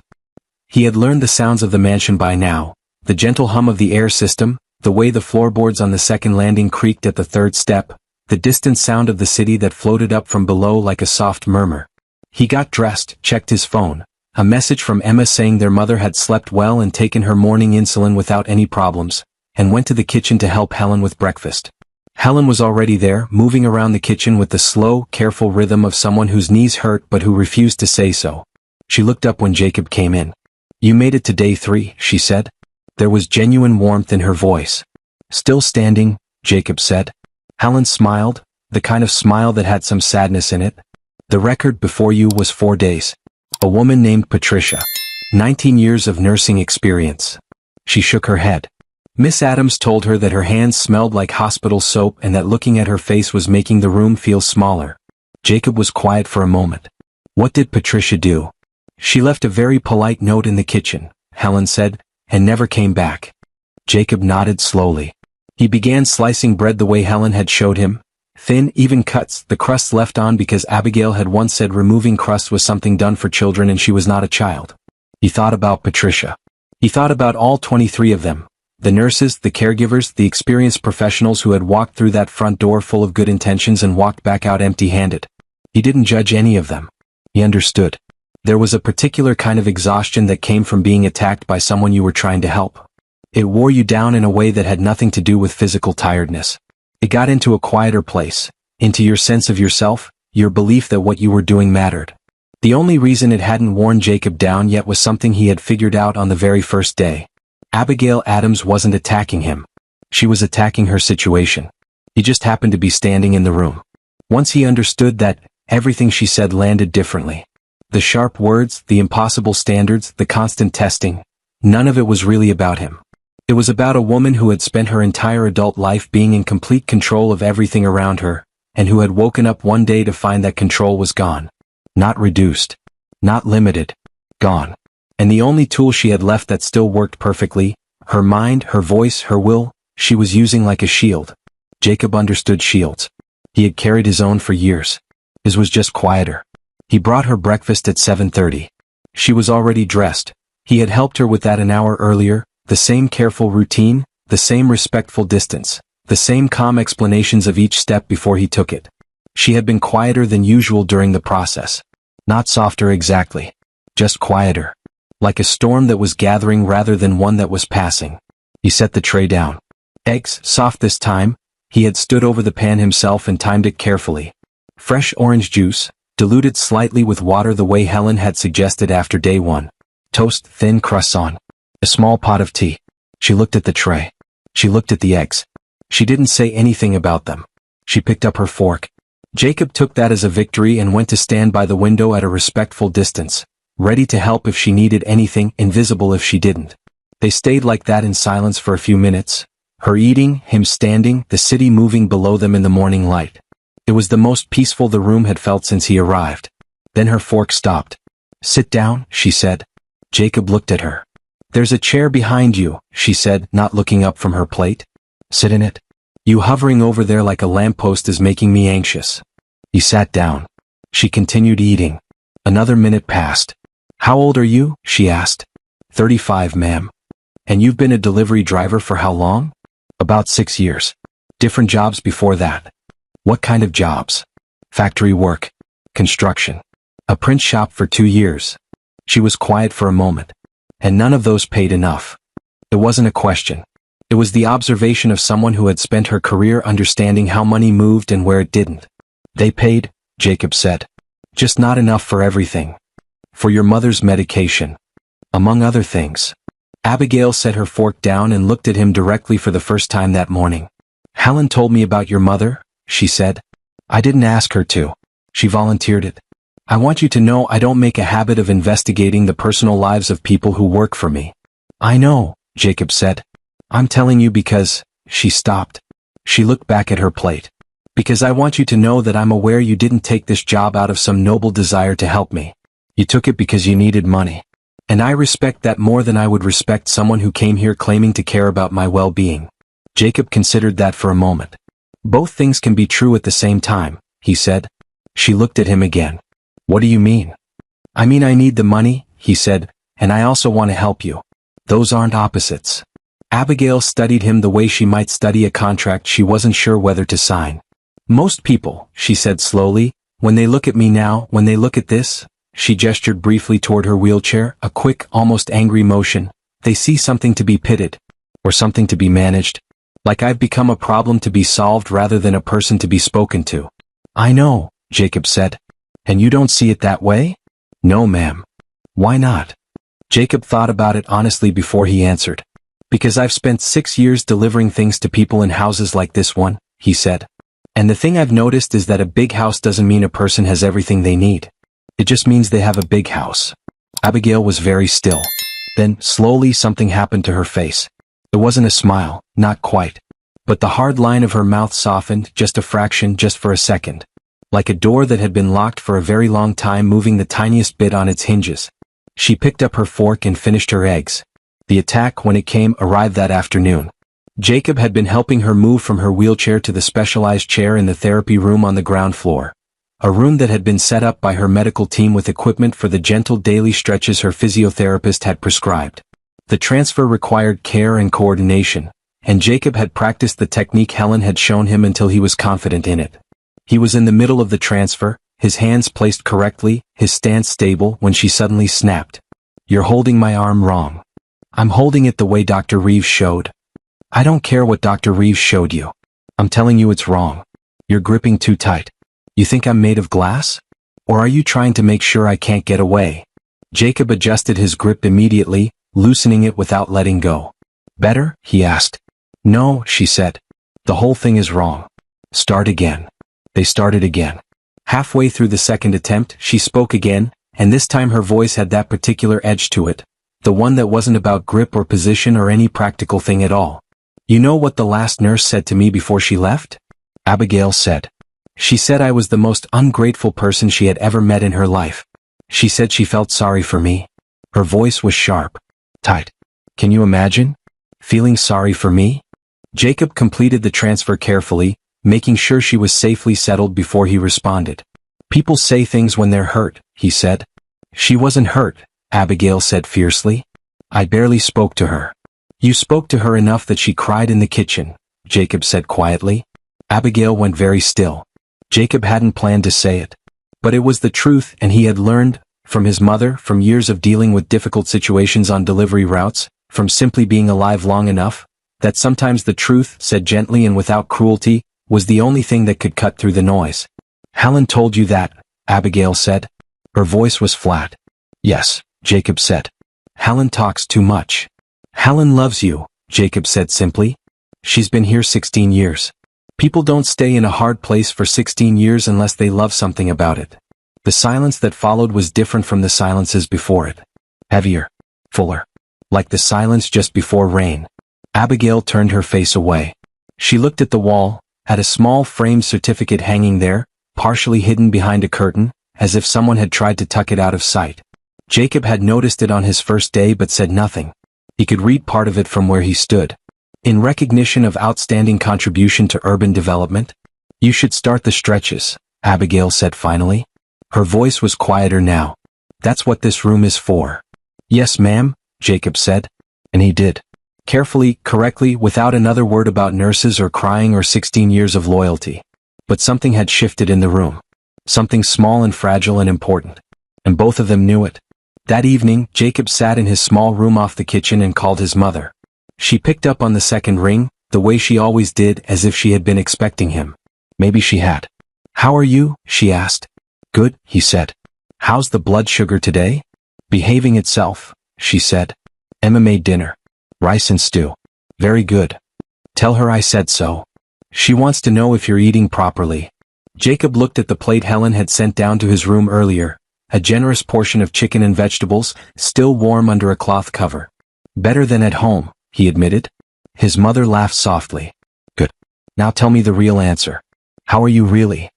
Speaker 1: He had learned the sounds of the mansion by now, the gentle hum of the air system, the way the floorboards on the second landing creaked at the third step, the distant sound of the city that floated up from below like a soft murmur. He got dressed, checked his phone. A message from Emma saying their mother had slept well and taken her morning insulin without any problems, and went to the kitchen to help Helen with breakfast. Helen was already there, moving around the kitchen with the slow, careful rhythm of someone whose knees hurt but who refused to say so. She looked up when Jacob came in. "You made it to day 3, she said. There was genuine warmth in her voice. "Still standing," Jacob said. Helen smiled, the kind of smile that had some sadness in it. The record before you was 4 days. A woman named Patricia. 19 years of nursing experience. She shook her head. Miss Adams told her that her hands smelled like hospital soap and that looking at her face was making the room feel smaller. Jacob was quiet for a moment. What did Patricia do? She left a very polite note in the kitchen, Helen said, and never came back. Jacob nodded slowly. He began slicing bread the way Helen had showed him. Thin, even cuts, the crust left on because Abigail had once said removing crust was something done for children and she was not a child. He thought about Patricia. He thought about all 23 of them. The nurses, the caregivers, the experienced professionals who had walked through that front door full of good intentions and walked back out empty-handed. He didn't judge any of them. He understood. There was a particular kind of exhaustion that came from being attacked by someone you were trying to help. It wore you down in a way that had nothing to do with physical tiredness. It got into a quieter place, into your sense of yourself, your belief that what you were doing mattered. The only reason it hadn't worn Jacob down yet was something he had figured out on the very first day. Abigail Adams wasn't attacking him. She was attacking her situation. He just happened to be standing in the room. Once he understood that, everything she said landed differently. The sharp words, the impossible standards, the constant testing, none of it was really about him. It was about a woman who had spent her entire adult life being in complete control of everything around her, and who had woken up one day to find that control was gone. Not reduced. Not limited. Gone. And the only tool she had left that still worked perfectly, her mind, her voice, her will, she was using like a shield. Jacob understood shields. He had carried his own for years. His was just quieter. He brought her breakfast at 7:30. She was already dressed. He had helped her with that an hour earlier, the same careful routine, the same respectful distance, the same calm explanations of each step before he took it. She had been quieter than usual during the process. Not softer exactly. Just quieter. Like a storm that was gathering rather than one that was passing. He set the tray down. Eggs, soft this time. He had stood over the pan himself and timed it carefully. Fresh orange juice, diluted slightly with water the way Helen had suggested after day one. Toast, thin crusts on. A small pot of tea. She looked at the tray. She looked at the eggs. She didn't say anything about them. She picked up her fork. Jacob took that as a victory and went to stand by the window at a respectful distance, ready to help if she needed anything, invisible if she didn't. They stayed like that in silence for a few minutes. Her eating, him standing, the city moving below them in the morning light. It was the most peaceful the room had felt since he arrived. Then her fork stopped. Sit down, she said. Jacob looked at her. There's a chair behind you, she said, not looking up from her plate. Sit in it. You hovering over there like a lamppost is making me anxious. He sat down. She continued eating. Another minute passed. How old are you? She asked. 35, ma'am. And you've been a delivery driver for how long? About 6 years. Different jobs before that. What kind of jobs? Factory work. Construction. A print shop for 2 years. She was quiet for a moment. And none of those paid enough. It wasn't a question. It was the observation of someone who had spent her career understanding how money moved and where it didn't. They paid, Jacob said. Just not enough for everything. For your mother's medication. Among other things. Abigail set her fork down and looked at him directly for the first time that morning. Helen told me about your mother, she said. I didn't ask her to. She volunteered it. I want you to know I don't make a habit of investigating the personal lives of people who work for me. I know, Jacob said. I'm telling you because, she stopped. She looked back at her plate. Because I want you to know that I'm aware you didn't take this job out of some noble desire to help me. You took it because you needed money. And I respect that more than I would respect someone who came here claiming to care about my well-being. Jacob considered that for a moment. Both things can be true at the same time, he said. She looked at him again. What do you mean? I mean I need the money, he said, and I also want to help you. Those aren't opposites. Abigail studied him the way she might study a contract she wasn't sure whether to sign. Most people, she said slowly, when they look at me now, when they look at this, she gestured briefly toward her wheelchair, a quick, almost angry motion. They see something to be pitted. Or something to be managed. Like I've become a problem to be solved rather than a person to be spoken to. I know, Jacob said. And you don't see it that way? No, ma'am. Why not? Jacob thought about it honestly before he answered. Because I've spent 6 years delivering things to people in houses like this one, he said. And the thing I've noticed is that a big house doesn't mean a person has everything they need. It just means they have a big house. Abigail was very still. Then, slowly, something happened to her face. It wasn't a smile, not quite. But the hard line of her mouth softened, just a fraction, just for a second. Like a door that had been locked for a very long time, moving the tiniest bit on its hinges. She picked up her fork and finished her eggs. The attack, when it came, arrived that afternoon. Jacob had been helping her move from her wheelchair to the specialized chair in the therapy room on the ground floor. A room that had been set up by her medical team with equipment for the gentle daily stretches her physiotherapist had prescribed. The transfer required care and coordination, and Jacob had practiced the technique Helen had shown him until he was confident in it. He was in the middle of the transfer, his hands placed correctly, his stance stable, when she suddenly snapped. "You're holding my arm wrong. I'm holding it the way Dr. Reeves showed." "I don't care what Dr. Reeves showed you. I'm telling you it's wrong. You're gripping too tight. You think I'm made of glass? Or are you trying to make sure I can't get away?" Jacob adjusted his grip immediately, loosening it without letting go. "Better?" he asked. "No," she said. "The whole thing is wrong. Start again." They started again. Halfway through the second attempt, she spoke again, and this time her voice had that particular edge to it, the one that wasn't about grip or position or any practical thing at all. "You know what the last nurse said to me before she left?" Abigail said. "She said I was the most ungrateful person she had ever met in her life. She said she felt sorry for me." Her voice was sharp. "Tight. Can you imagine? Feeling sorry for me?" Jacob completed the transfer carefully, making sure she was safely settled before he responded. "People say things when they're hurt," he said. "She wasn't hurt," Abigail said fiercely. "I barely spoke to her." "You spoke to her enough that she cried in the kitchen," Jacob said quietly. Abigail went very still. Jacob hadn't planned to say it. But it was the truth, and he had learned, from his mother, from years of dealing with difficult situations on delivery routes, from simply being alive long enough, that sometimes the truth, said gently and without cruelty, was the only thing that could cut through the noise. "Helen told you that," Abigail said. Her voice was flat. "Yes," Jacob said. "Helen talks too much." "Helen loves you," Jacob said simply. "She's been here 16 years. People don't stay in a hard place for 16 years unless they love something about it." The silence that followed was different from the silences before it. Heavier. Fuller. Like the silence just before rain. Abigail turned her face away. She looked at the wall, at a small framed certificate hanging there, partially hidden behind a curtain, as if someone had tried to tuck it out of sight. Jacob had noticed it on his first day but said nothing. He could read part of it from where he stood. "In recognition of outstanding contribution to urban development, you should start the stretches," Abigail said finally. Her voice was quieter now. "That's what this room is for." "Yes, ma'am," Jacob said. And he did. Carefully, correctly, without another word about nurses or crying or 16 years of loyalty. But something had shifted in the room. Something small and fragile and important. And both of them knew it. That evening, Jacob sat in his small room off the kitchen and called his mother. She picked up on the second ring, the way she always did, as if she had been expecting him. Maybe she had. "How are you?" she asked. "Good," he said. "How's the blood sugar today?" "Behaving itself," she said. "Emma made dinner. Rice and stew. Very good. Tell her I said so. She wants to know if you're eating properly." Jacob looked at the plate Helen had sent down to his room earlier, a generous portion of chicken and vegetables, still warm under a cloth cover. "Better than at home," he admitted. His mother laughed softly. "Good. Now tell me the real answer. How are you really?"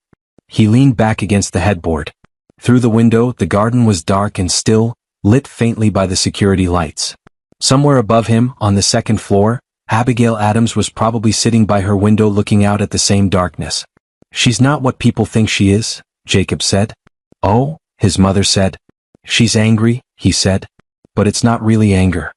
Speaker 1: He leaned back against the headboard. Through the window, the garden was dark and still, lit faintly by the security lights. Somewhere above him, on the second floor, Abigail Adams was probably sitting by her window looking out at the same darkness. "She's not what people think she is," Jacob said. "Oh?" his mother said. "She's angry," he said. "But it's not really anger.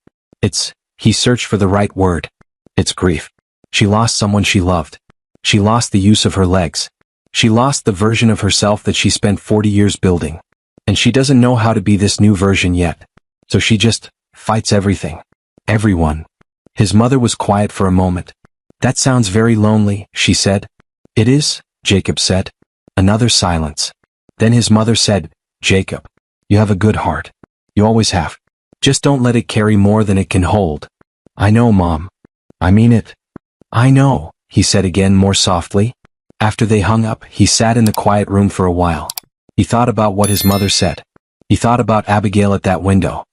Speaker 1: He searched for the right word. It's grief. She lost someone she loved. She lost the use of her legs. She lost the version of herself that she spent 40 years building. And she doesn't know how to be this new version yet. So she just fights everything. Everyone." His mother was quiet for a moment. "That sounds very lonely," she said. "It is," Jacob said. Another silence. Then his mother said, "Jacob, you have a good heart. You always have. Just don't let it carry more than it can hold." "I know, Mom. I mean it." "I know," he said again more softly. After they hung up, he sat in the quiet room for a while. He thought about what his mother said. He thought about Abigail at that window.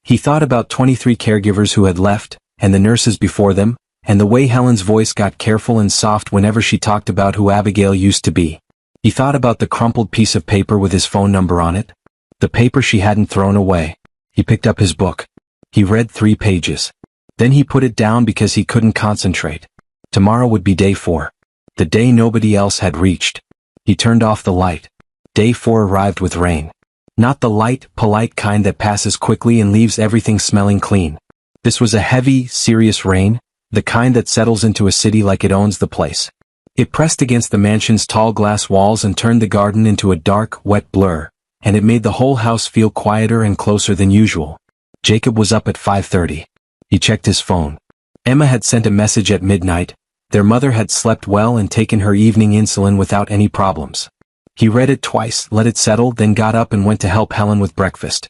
Speaker 1: He thought about 23 caregivers who had left, and the nurses before them, and the way Helen's voice got careful and soft whenever she talked about who Abigail used to be. He thought about the crumpled piece of paper with his phone number on it. The paper she hadn't thrown away. He picked up his book. He read 3 pages. Then he put it down because he couldn't concentrate. Tomorrow would be day 4. The day nobody else had reached. He turned off the light. Day 4 arrived with rain. Not the light, polite kind that passes quickly and leaves everything smelling clean. This was a heavy, serious rain, the kind that settles into a city like it owns the place. It pressed against the mansion's tall glass walls and turned the garden into a dark, wet blur, and it made the whole house feel quieter and closer than usual. Jacob was up at 5:30. He checked his phone. Emma had sent a message at midnight. Their mother had slept well and taken her evening insulin without any problems. He read it twice, let it settle, then got up and went to help Helen with breakfast.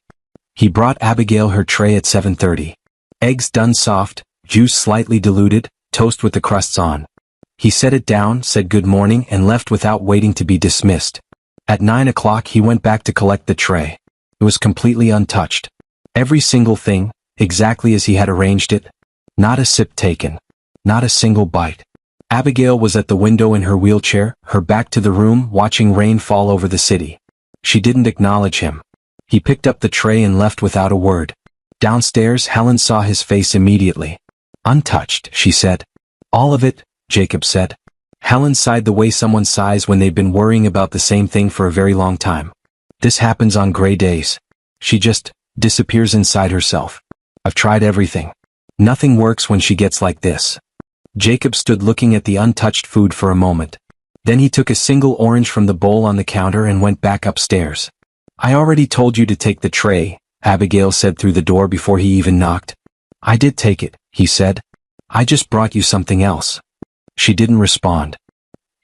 Speaker 1: He brought Abigail her tray at 7:30. Eggs done soft, juice slightly diluted, toast with the crusts on. He set it down, said good morning, and left without waiting to be dismissed. At 9 o'clock he went back to collect the tray. It was completely untouched. Every single thing, exactly as he had arranged it. Not a sip taken. Not a single bite. Abigail was at the window in her wheelchair, her back to the room, watching rain fall over the city. She didn't acknowledge him. He picked up the tray and left without a word. Downstairs, Helen saw his face immediately. Untouched, she said. All of it, Jacob said. Helen sighed the way someone sighs when they've been worrying about the same thing for a very long time. This happens on gray days. She just disappears inside herself. I've tried everything. Nothing works when she gets like this. Jacob stood looking at the untouched food for a moment. Then he took a single orange from the bowl on the counter and went back upstairs. I already told you to take the tray, Abigail said through the door before he even knocked. I did take it, he said. I just brought you something else. She didn't respond.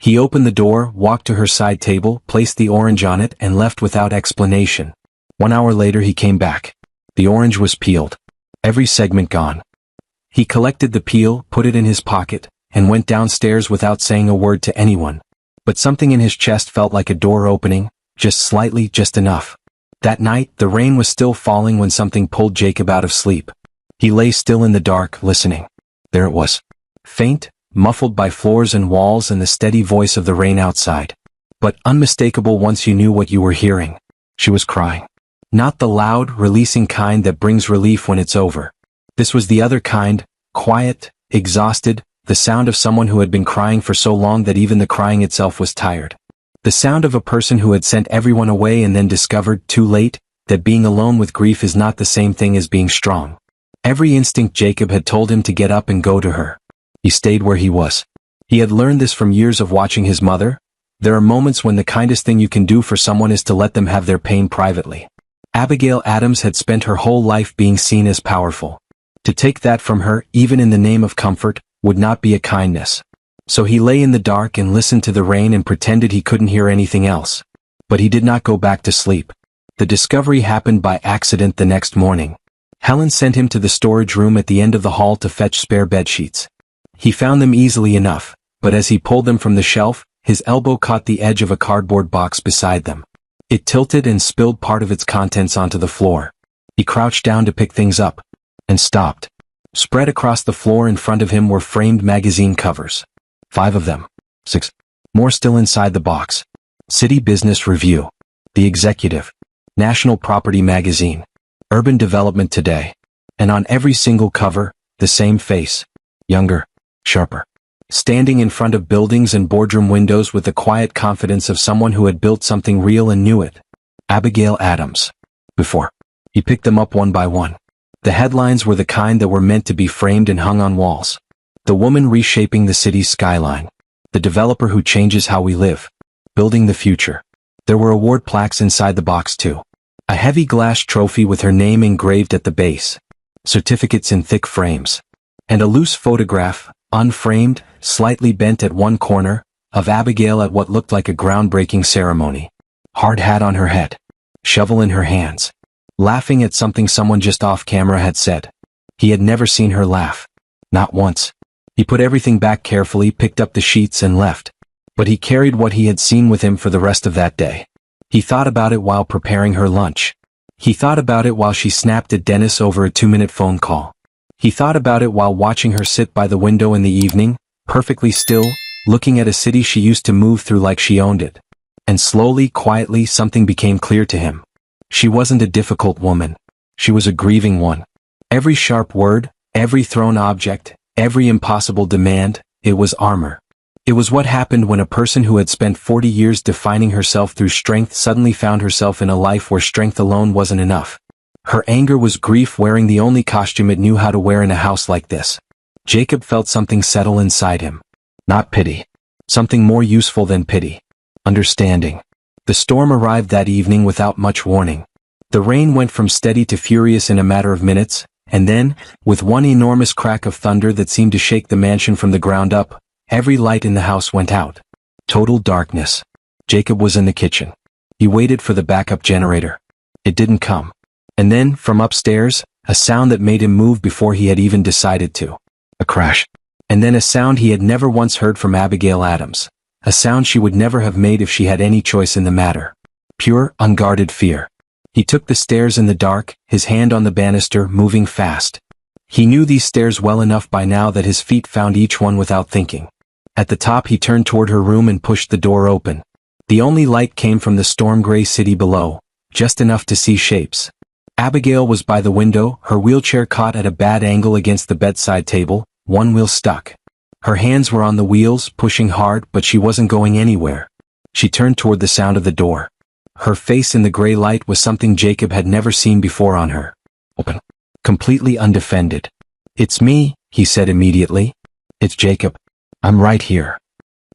Speaker 1: He opened the door, walked to her side table, placed the orange on it, and left without explanation. 1 hour later he came back. The orange was peeled. Every segment gone. He collected the peel, put it in his pocket, and went downstairs without saying a word to anyone. But something in his chest felt like a door opening, just slightly, just enough. That night, the rain was still falling when something pulled Jacob out of sleep. He lay still in the dark, listening. There it was. Faint, muffled by floors and walls and the steady voice of the rain outside. But unmistakable once you knew what you were hearing. She was crying. Not the loud, releasing kind that brings relief when it's over. This was the other kind, quiet, exhausted, the sound of someone who had been crying for so long that even the crying itself was tired. The sound of a person who had sent everyone away and then discovered, too late, that being alone with grief is not the same thing as being strong. Every instinct Jacob had told him to get up and go to her. He stayed where he was. He had learned this from years of watching his mother. There are moments when the kindest thing you can do for someone is to let them have their pain privately. Abigail Adams had spent her whole life being seen as powerful. To take that from her, even in the name of comfort, would not be a kindness. So he lay in the dark and listened to the rain and pretended he couldn't hear anything else. But he did not go back to sleep. The discovery happened by accident the next morning. Helen sent him to the storage room at the end of the hall to fetch spare bedsheets. He found them easily enough, but as he pulled them from the shelf, his elbow caught the edge of a cardboard box beside them. It tilted and spilled part of its contents onto the floor. He crouched down to pick things up. And stopped. Spread across the floor in front of him were framed magazine covers. 5 of them. 6 more still inside the box. City Business Review. The Executive. National Property Magazine. Urban Development Today. And on every single cover, the same face. Younger. Sharper. Standing in front of buildings and boardroom windows with the quiet confidence of someone who had built something real and knew it. Abigail Adams. Before. He picked them up one by one. The headlines were the kind that were meant to be framed and hung on walls. The woman reshaping the city's skyline. The developer who changes how we live. Building the future. There were award plaques inside the box too. A heavy glass trophy with her name engraved at the base. Certificates in thick frames. And a loose photograph, unframed, slightly bent at one corner, of Abigail at what looked like a groundbreaking ceremony. Hard hat on her head. Shovel in her hands. Laughing at something someone just off camera had said. He had never seen her laugh. Not once. He put everything back carefully, picked up the sheets and left. But he carried what he had seen with him for the rest of that day. He thought about it while preparing her lunch. He thought about it while she snapped at Dennis over a 2-minute phone call. He thought about it while watching her sit by the window in the evening, perfectly still, looking at a city she used to move through like she owned it. And slowly, quietly, something became clear to him. She wasn't a difficult woman. She was a grieving one. Every sharp word, every thrown object, every impossible demand, it was armor. It was what happened when a person who had spent 40 years defining herself through strength suddenly found herself in a life where strength alone wasn't enough. Her anger was grief wearing the only costume it knew how to wear in a house like this. Jacob felt something settle inside him. Not pity. Something more useful than pity. Understanding. The storm arrived that evening without much warning. The rain went from steady to furious in a matter of minutes, and then, with one enormous crack of thunder that seemed to shake the mansion from the ground up, every light in the house went out. Total darkness. Jacob was in the kitchen. He waited for the backup generator. It didn't come. And then, from upstairs, a sound that made him move before he had even decided to. A crash. And then a sound he had never once heard from Abigail Adams. A sound she would never have made if she had any choice in the matter. Pure, unguarded fear. He took the stairs in the dark, his hand on the banister, moving fast. He knew these stairs well enough by now that his feet found each one without thinking. At the top he turned toward her room and pushed the door open. The only light came from the storm-gray city below, just enough to see shapes. Abigail was by the window, her wheelchair caught at a bad angle against the bedside table, one wheel stuck. Her hands were on the wheels, pushing hard, but she wasn't going anywhere. She turned toward the sound of the door. Her face in the gray light was something Jacob had never seen before on her. Open. Completely undefended. "It's me," he said immediately. "It's Jacob. I'm right here."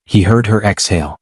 Speaker 1: He heard her exhale.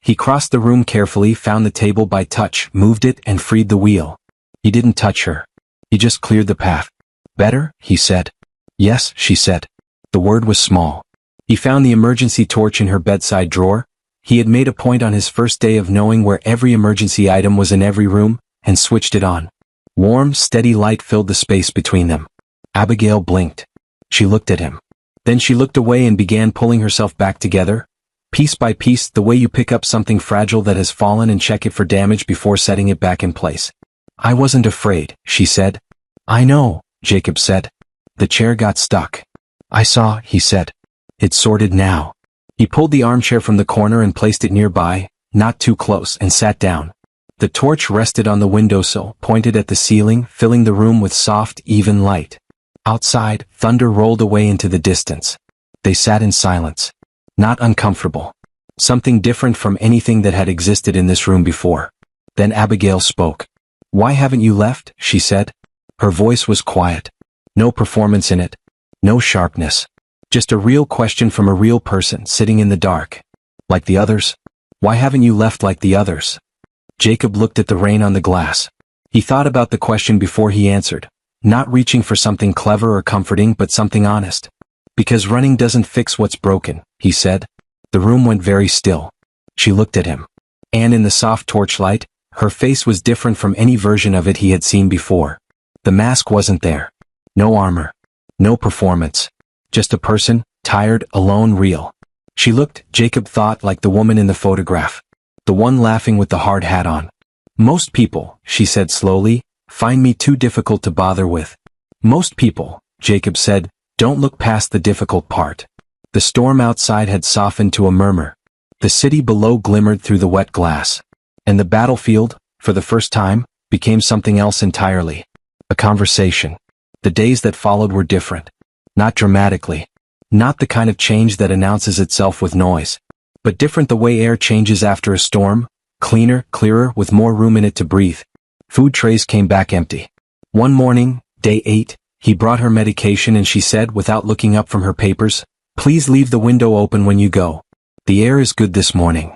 Speaker 1: He crossed the room carefully, found the table by touch, moved it, and freed the wheel. He didn't touch her. He just cleared the path. "Better?" he said. "Yes," she said. The word was small. He found the emergency torch in her bedside drawer. He had made a point on his first day of knowing where every emergency item was in every room, and switched it on. Warm, steady light filled the space between them. Abigail blinked. She looked at him. Then she looked away and began pulling herself back together, piece by piece, the way you pick up something fragile that has fallen and check it for damage before setting it back in place. "I wasn't afraid," she said. "I know," Jacob said. The chair got stuck. "I saw," he said. "It's sorted now." He pulled the armchair from the corner and placed it nearby, not too close, and sat down. The torch rested on the windowsill, pointed at the ceiling, filling the room with soft, even light. Outside, thunder rolled away into the distance. They sat in silence. Not uncomfortable. Something different from anything that had existed in this room before. Then Abigail spoke. "Why haven't you left?" she said. Her voice was quiet. No performance in it. No sharpness. Just a real question from a real person sitting in the dark. "Like the others? Why haven't you left like the others?" Jacob looked at the rain on the glass. He thought about the question before he answered, not reaching for something clever or comforting but something honest. "Because running doesn't fix what's broken," he said. The room went very still. She looked at him. And in the soft torchlight, her face was different from any version of it he had seen before. The mask wasn't there. No armor. No performance. Just a person, tired, alone, real. She looked, Jacob thought, like the woman in the photograph. The one laughing with the hard hat on. "Most people," she said slowly, "find me too difficult to bother with." "Most people," Jacob said, "don't look past the difficult part." The storm outside had softened to a murmur. The city below glimmered through the wet glass. And the battlefield, for the first time, became something else entirely. A conversation. The days that followed were different. Not dramatically. Not the kind of change that announces itself with noise. But different the way air changes after a storm, cleaner, clearer, with more room in it to breathe. Food trays came back empty. One morning, day 8, he brought her medication and she said, without looking up from her papers, "Please leave the window open when you go. The air is good this morning.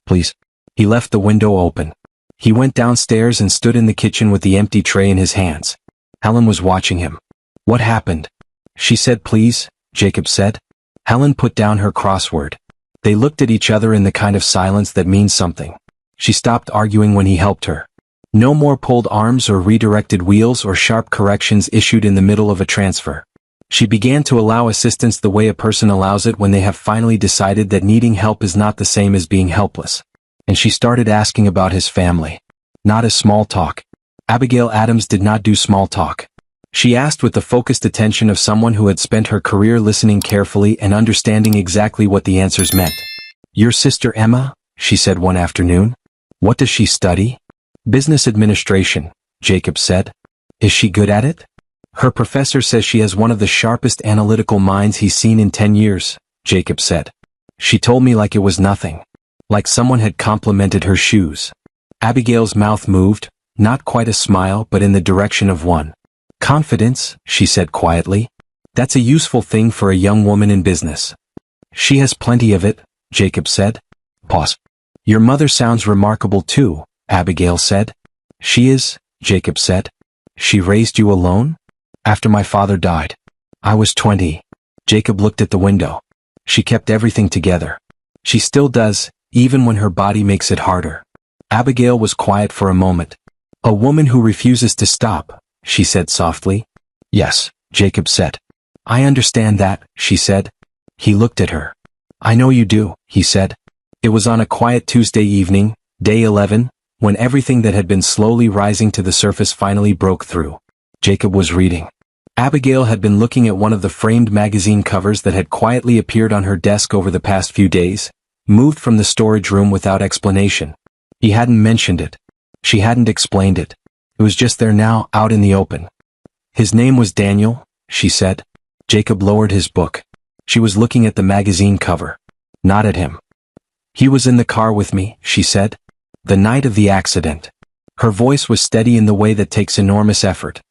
Speaker 1: Please." He left the window open. He went downstairs and stood in the kitchen with the empty tray in his hands. Helen was watching him. "What happened?" She said. "Please," Jacob said. Helen put down her crossword. They looked at each other in the kind of silence that means something. She stopped arguing when he helped her. No more pulled arms or redirected wheels or sharp corrections issued in the middle of a transfer. She began to allow assistance the way a person allows it when they have finally decided that needing help is not the same as being helpless. And she started asking about his family. Not as small talk. Abigail Adams did not do small talk. She asked with the focused attention of someone who had spent her career listening carefully and understanding exactly what the answers meant. "Your sister Emma?" she said one afternoon. "What does she study?" "Business administration," Jacob said. "Is she good at it?" "Her professor says she has one of the sharpest analytical minds he's seen in 10 years, Jacob said. "She told me like it was nothing. Like someone had complimented her shoes." Abigail's mouth moved, not quite a smile but in the direction of one. "Confidence," she said quietly. "That's a useful thing for a young woman in business." "She has plenty of it," Jacob said. Pause. "Your mother sounds remarkable too," Abigail said. "She is," Jacob said. "She raised you alone?" "After my father died. I was 20. Jacob looked at the window. "She kept everything together. She still does, even when her body makes it harder." Abigail was quiet for a moment. "A woman who refuses to stop," she said softly. "Yes," Jacob said. "I understand that," she said. He looked at her. "I know you do," he said. It was on a quiet Tuesday evening, day 11, when everything that had been slowly rising to the surface finally broke through. Jacob was reading. Abigail had been looking at one of the framed magazine covers that had quietly appeared on her desk over the past few days, moved from the storage room without explanation. He hadn't mentioned it. She hadn't explained it. It was just there now, out in the open. "His name was Daniel," she said. Jacob lowered his book. She was looking at the magazine cover. Not at him. "He was in the car with me," she said. "The night of the accident." Her voice was steady in the way that takes enormous effort.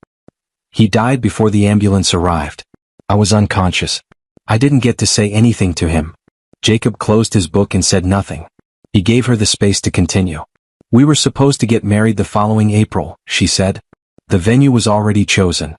Speaker 1: "He died before the ambulance arrived. I was unconscious. I didn't get to say anything to him." Jacob closed his book and said nothing. He gave her the space to continue. "We were supposed to get married the following April," she said. "The venue was already chosen.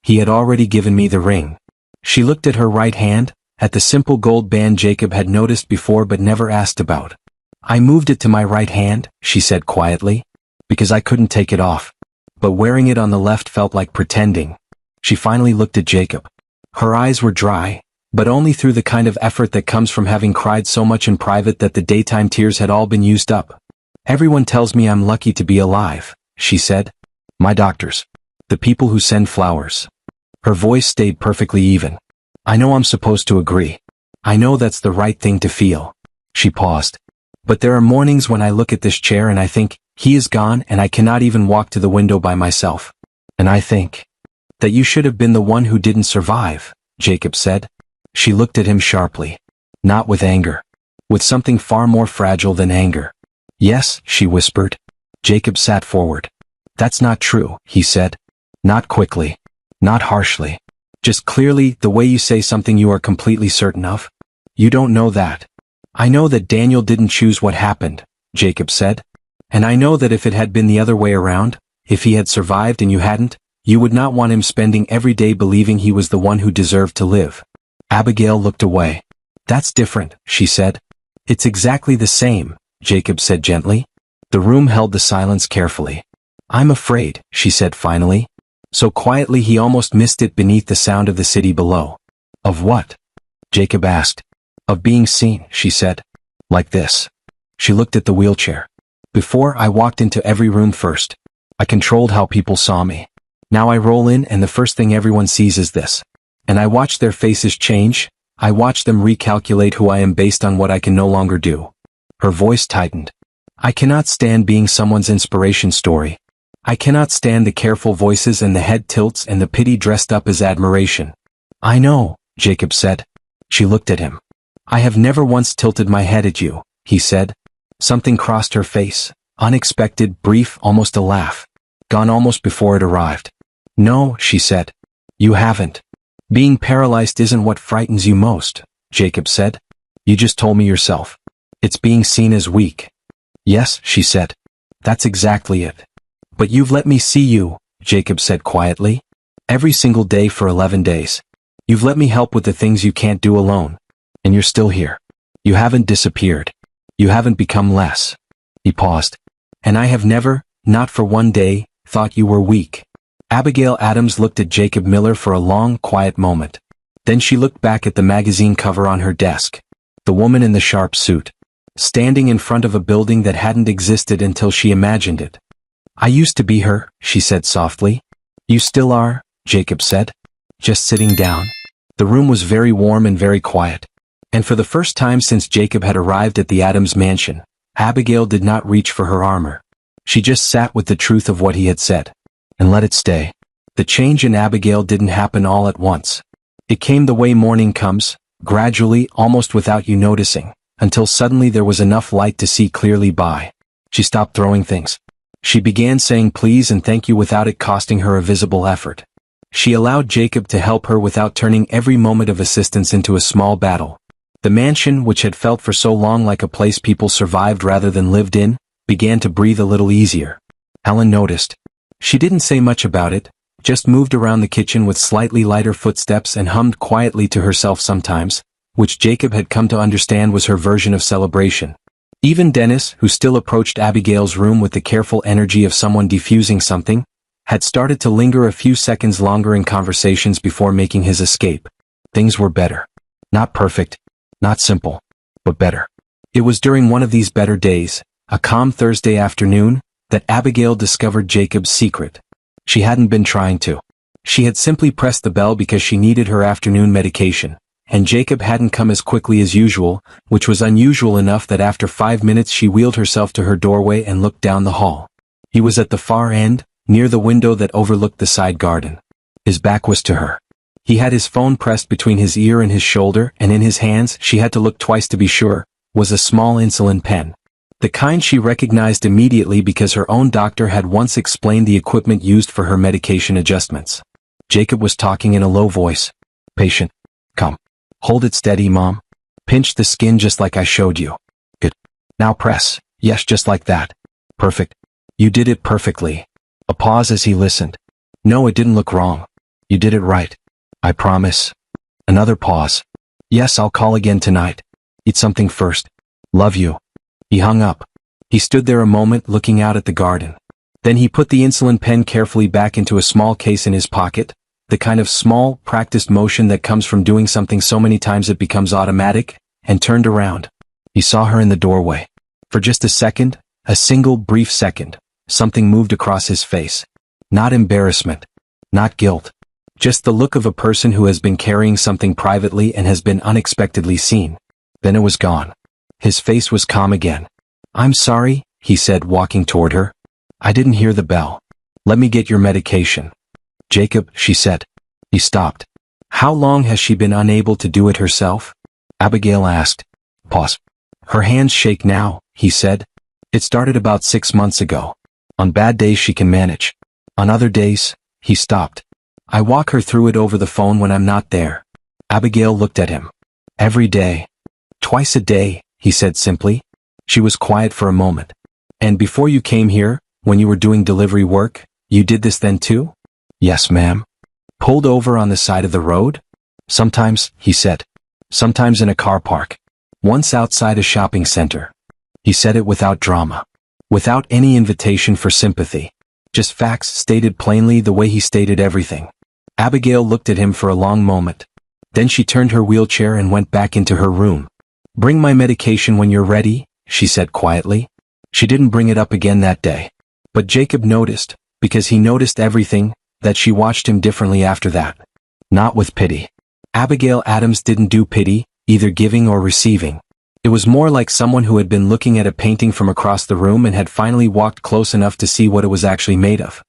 Speaker 1: He had already given me the ring." She looked at her right hand, at the simple gold band Jacob had noticed before but never asked about. "I moved it to my right hand," she said quietly, "because I couldn't take it off. But wearing it on the left felt like pretending." She finally looked at Jacob. Her eyes were dry, but only through the kind of effort that comes from having cried so much in private that the daytime tears had all been used up. "Everyone tells me I'm lucky to be alive," she said. "My doctors. The people who send flowers." Her voice stayed perfectly even. "I know I'm supposed to agree. I know that's the right thing to feel." She paused. "But there are mornings when I look at this chair and I think, he is gone and I cannot even walk to the window by myself. And I think that you should have been the one who didn't survive," Jacob said. She looked at him sharply. Not with anger. With something far more fragile than anger. "Yes," she whispered. Jacob sat forward. "That's not true," he said. Not quickly. Not harshly. Just clearly, the way you say something you are completely certain of. "You don't know that." "I know that Daniel didn't choose what happened," Jacob said. "And I know that if it had been the other way around, if he had survived and you hadn't, you would not want him spending every day believing he was the one who deserved to live." Abigail looked away. "That's different," she said. "It's exactly the same," Jacob said gently. The room held the silence carefully. "I'm afraid," she said finally. So quietly he almost missed it beneath the sound of the city below. "Of what?" Jacob asked. "Of being seen," she said. "Like this." She looked at the wheelchair. "Before, I walked into every room first. I controlled how people saw me. Now I roll in and the first thing everyone sees is this. And I watch their faces change. I watch them recalculate who I am based on what I can no longer do." Her voice tightened. "I cannot stand being someone's inspiration story. I cannot stand the careful voices and the head tilts and the pity dressed up as admiration." "I know," Jacob said. She looked at him. "I have never once tilted my head at you," he said. Something crossed her face. Unexpected, brief, almost a laugh. Gone almost before it arrived. "No," she said. "You haven't. Being paralyzed isn't what frightens you most," Jacob said. "You just told me yourself. It's being seen as weak." "Yes," she said. "That's exactly it." "But you've let me see you," Jacob said quietly. "Every single day for 11 days. You've let me help with the things you can't do alone. And you're still here. You haven't disappeared. You haven't become less." He paused. "And I have never, not for one day, thought you were weak." Abigail Adams looked at Jacob Miller for a long, quiet moment. Then she looked back at the magazine cover on her desk. The woman in the sharp suit, standing in front of a building that hadn't existed until she imagined it. "I used to be her," she said softly. "You still are," Jacob said. Just sitting down. The room was very warm and very quiet. And for the first time since Jacob had arrived at the Adams mansion, Abigail did not reach for her armor. She just sat with the truth of what he had said. And let it stay. The change in Abigail didn't happen all at once. It came the way morning comes, gradually, almost without you noticing, until suddenly there was enough light to see clearly by. She stopped throwing things. She began saying please and thank you without it costing her a visible effort. She allowed Jacob to help her without turning every moment of assistance into a small battle. The mansion, which had felt for so long like a place people survived rather than lived in, began to breathe a little easier. Helen noticed. She didn't say much about it, just moved around the kitchen with slightly lighter footsteps and hummed quietly to herself sometimes, which Jacob had come to understand was her version of celebration. Even Dennis, who still approached Abigail's room with the careful energy of someone defusing something, had started to linger a few seconds longer in conversations before making his escape. Things were better. Not perfect, not simple, but better. It was during one of these better days, a calm Thursday afternoon, that Abigail discovered Jacob's secret. She hadn't been trying to. She had simply pressed the bell because she needed her afternoon medication, and Jacob hadn't come as quickly as usual, which was unusual enough that after 5 minutes she wheeled herself to her doorway and looked down the hall. He was at the far end, near the window that overlooked the side garden. His back was to her. He had his phone pressed between his ear and his shoulder, and in his hands, she had to look twice to be sure, was a small insulin pen. The kind she recognized immediately because her own doctor had once explained the equipment used for her medication adjustments. Jacob was talking in a low voice. "Patient. Come. Hold it steady, Mom. Pinch the skin just like I showed you. Good. Now press. Yes, just like that. Perfect. You did it perfectly." A pause as he listened. "No, it didn't look wrong. You did it right. I promise." Another pause. "Yes, I'll call again tonight. Eat something first. Love you." He hung up. He stood there a moment looking out at the garden. Then he put the insulin pen carefully back into a small case in his pocket, the kind of small, practiced motion that comes from doing something so many times it becomes automatic, and turned around. He saw her in the doorway. For just a second, a single brief second, something moved across his face. Not embarrassment. Not guilt. Just the look of a person who has been carrying something privately and has been unexpectedly seen. Then it was gone. His face was calm again. "I'm sorry," he said, walking toward her. "I didn't hear the bell. Let me get your medication." "Jacob," she said. He stopped. "How long has she been unable to do it herself?" Abigail asked. Pause. "Her hands shake now," he said. "It started about 6 months ago. On bad days she can manage. On other days," he stopped. "I walk her through it over the phone when I'm not there." Abigail looked at him. "Every day." "Twice a day," he said simply. She was quiet for a moment. "And before you came here, when you were doing delivery work, you did this then too?" "Yes, ma'am." "Pulled over on the side of the road?" "Sometimes," he said. "Sometimes in a car park. Once outside a shopping center." He said it without drama. Without any invitation for sympathy. Just facts stated plainly the way he stated everything. Abigail looked at him for a long moment. Then she turned her wheelchair and went back into her room. "Bring my medication when you're ready," she said quietly. She didn't bring it up again that day. But Jacob noticed, because he noticed everything, that she watched him differently after that. Not with pity. Abigail Adams didn't do pity, either giving or receiving. It was more like someone who had been looking at a painting from across the room and had finally walked close enough to see what it was actually made of.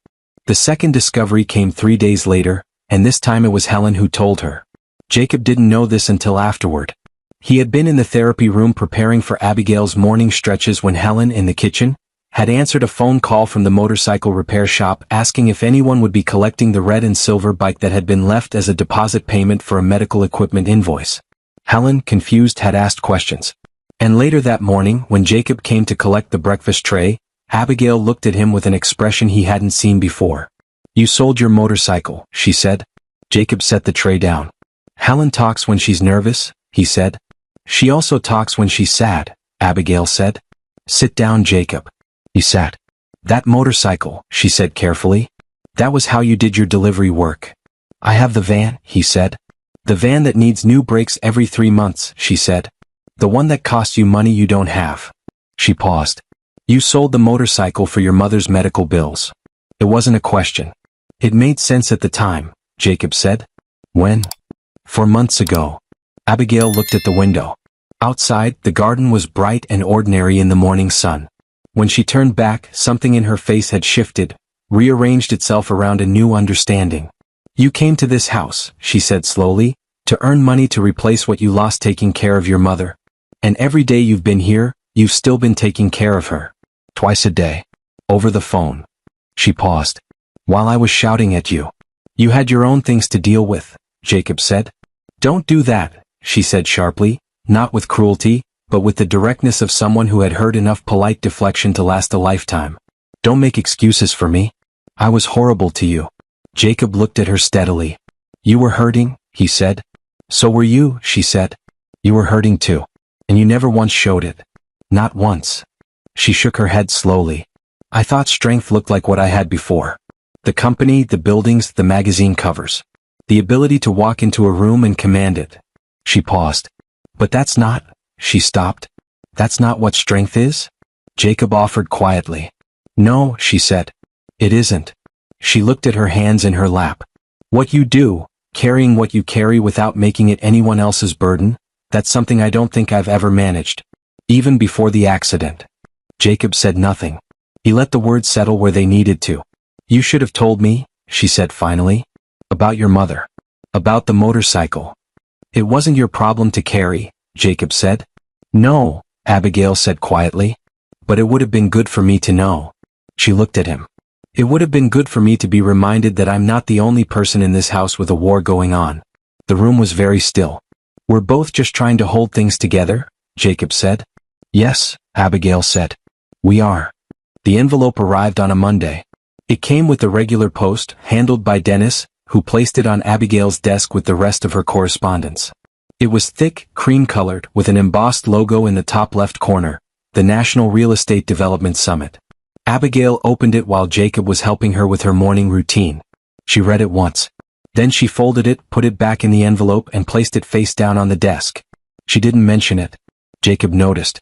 Speaker 1: The second discovery came 3 days later, and this time it was Helen who told her. Jacob didn't know this until afterward. He had been in the therapy room preparing for Abigail's morning stretches when Helen, in the kitchen, had answered a phone call from the motorcycle repair shop asking if anyone would be collecting the red and silver bike that had been left as a deposit payment for a medical equipment invoice. Helen, confused, had asked questions. And later that morning, when Jacob came to collect the breakfast tray, Abigail looked at him with an expression he hadn't seen before. "You sold your motorcycle," she said. Jacob set the tray down. "Helen talks when she's nervous," he said. "She also talks when she's sad," Abigail said. "Sit down, Jacob." He sat. "That motorcycle," she said carefully. That was how you did your delivery work. I have the van, he said. The van that needs new brakes every 3 months, she said. The one that costs you money you don't have. She paused. You sold the motorcycle for your mother's medical bills. It wasn't a question. It made sense at the time, Jacob said. When? 4 months ago. Abigail looked at the window. Outside, the garden was bright and ordinary in the morning sun. When she turned back, something in her face had shifted, rearranged itself around a new understanding. You came to this house, she said slowly, to earn money to replace what you lost taking care of your mother. And every day you've been here, you've still been taking care of her. Twice a day. Over the phone. She paused. While I was shouting at you. You had your own things to deal with, Jacob said. Don't do that, she said sharply, not with cruelty, but with the directness of someone who had heard enough polite deflection to last a lifetime. Don't make excuses for me. I was horrible to you. Jacob looked at her steadily. You were hurting, he said. So were you, she said. You were hurting too. And you never once showed it. Not once. She shook her head slowly. I thought strength looked like what I had before. The company, the buildings, the magazine covers. The ability to walk into a room and command it. She paused. But that's not, she stopped. That's not what strength is? Jacob offered quietly. No, she said. It isn't. She looked at her hands in her lap. What you do, carrying what you carry without making it anyone else's burden, that's something I don't think I've ever managed. Even before the accident. Jacob said nothing. He let the words settle where they needed to. You should have told me, she said finally. About your mother. About the motorcycle. It wasn't your problem to carry, Jacob said. No, Abigail said quietly. But it would have been good for me to know. She looked at him. It would have been good for me to be reminded that I'm not the only person in this house with a war going on. The room was very still. We're both just trying to hold things together, Jacob said. Yes, Abigail said. We are. The envelope arrived on a Monday. It came with the regular post, handled by Dennis, who placed it on Abigail's desk with the rest of her correspondence. It was thick, cream-colored, with an embossed logo in the top left corner, the National Real Estate Development Summit. Abigail opened it while Jacob was helping her with her morning routine. She read it once. Then she folded it, put it back in the envelope and placed it face down on the desk. She didn't mention it. Jacob noticed.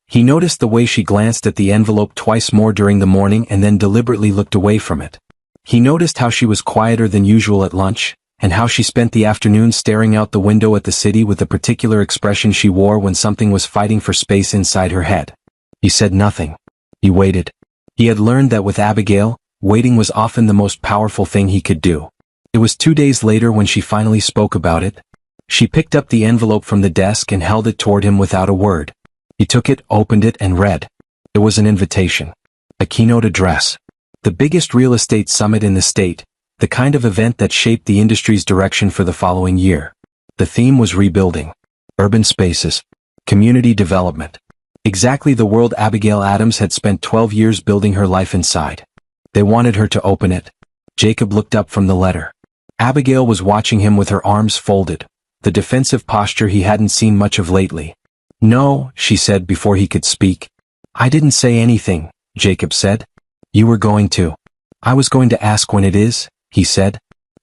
Speaker 1: He noticed the way she glanced at the envelope twice more during the morning and then deliberately looked away from it. He noticed how she was quieter than usual at lunch, and how she spent the afternoon staring out the window at the city with the particular expression she wore when something was fighting for space inside her head. He said nothing. He waited. He had learned that with Abigail, waiting was often the most powerful thing he could do. It was 2 days later when she finally spoke about it. She picked up the envelope from the desk and held it toward him without a word. He took it, opened it, and read. It was an invitation. A keynote address. The biggest real estate summit in the state, the kind of event that shaped the industry's direction for the following year. The theme was rebuilding. Urban spaces. Community development. Exactly the world Abigail Adams had spent 12 years building her life inside. They wanted her to open it. Jacob looked up from the letter. Abigail was watching him with her arms folded, the defensive posture he hadn't seen much of lately. No, she said before he could speak. I didn't say anything, Jacob said. You were going to. I was going to ask when it is, he said.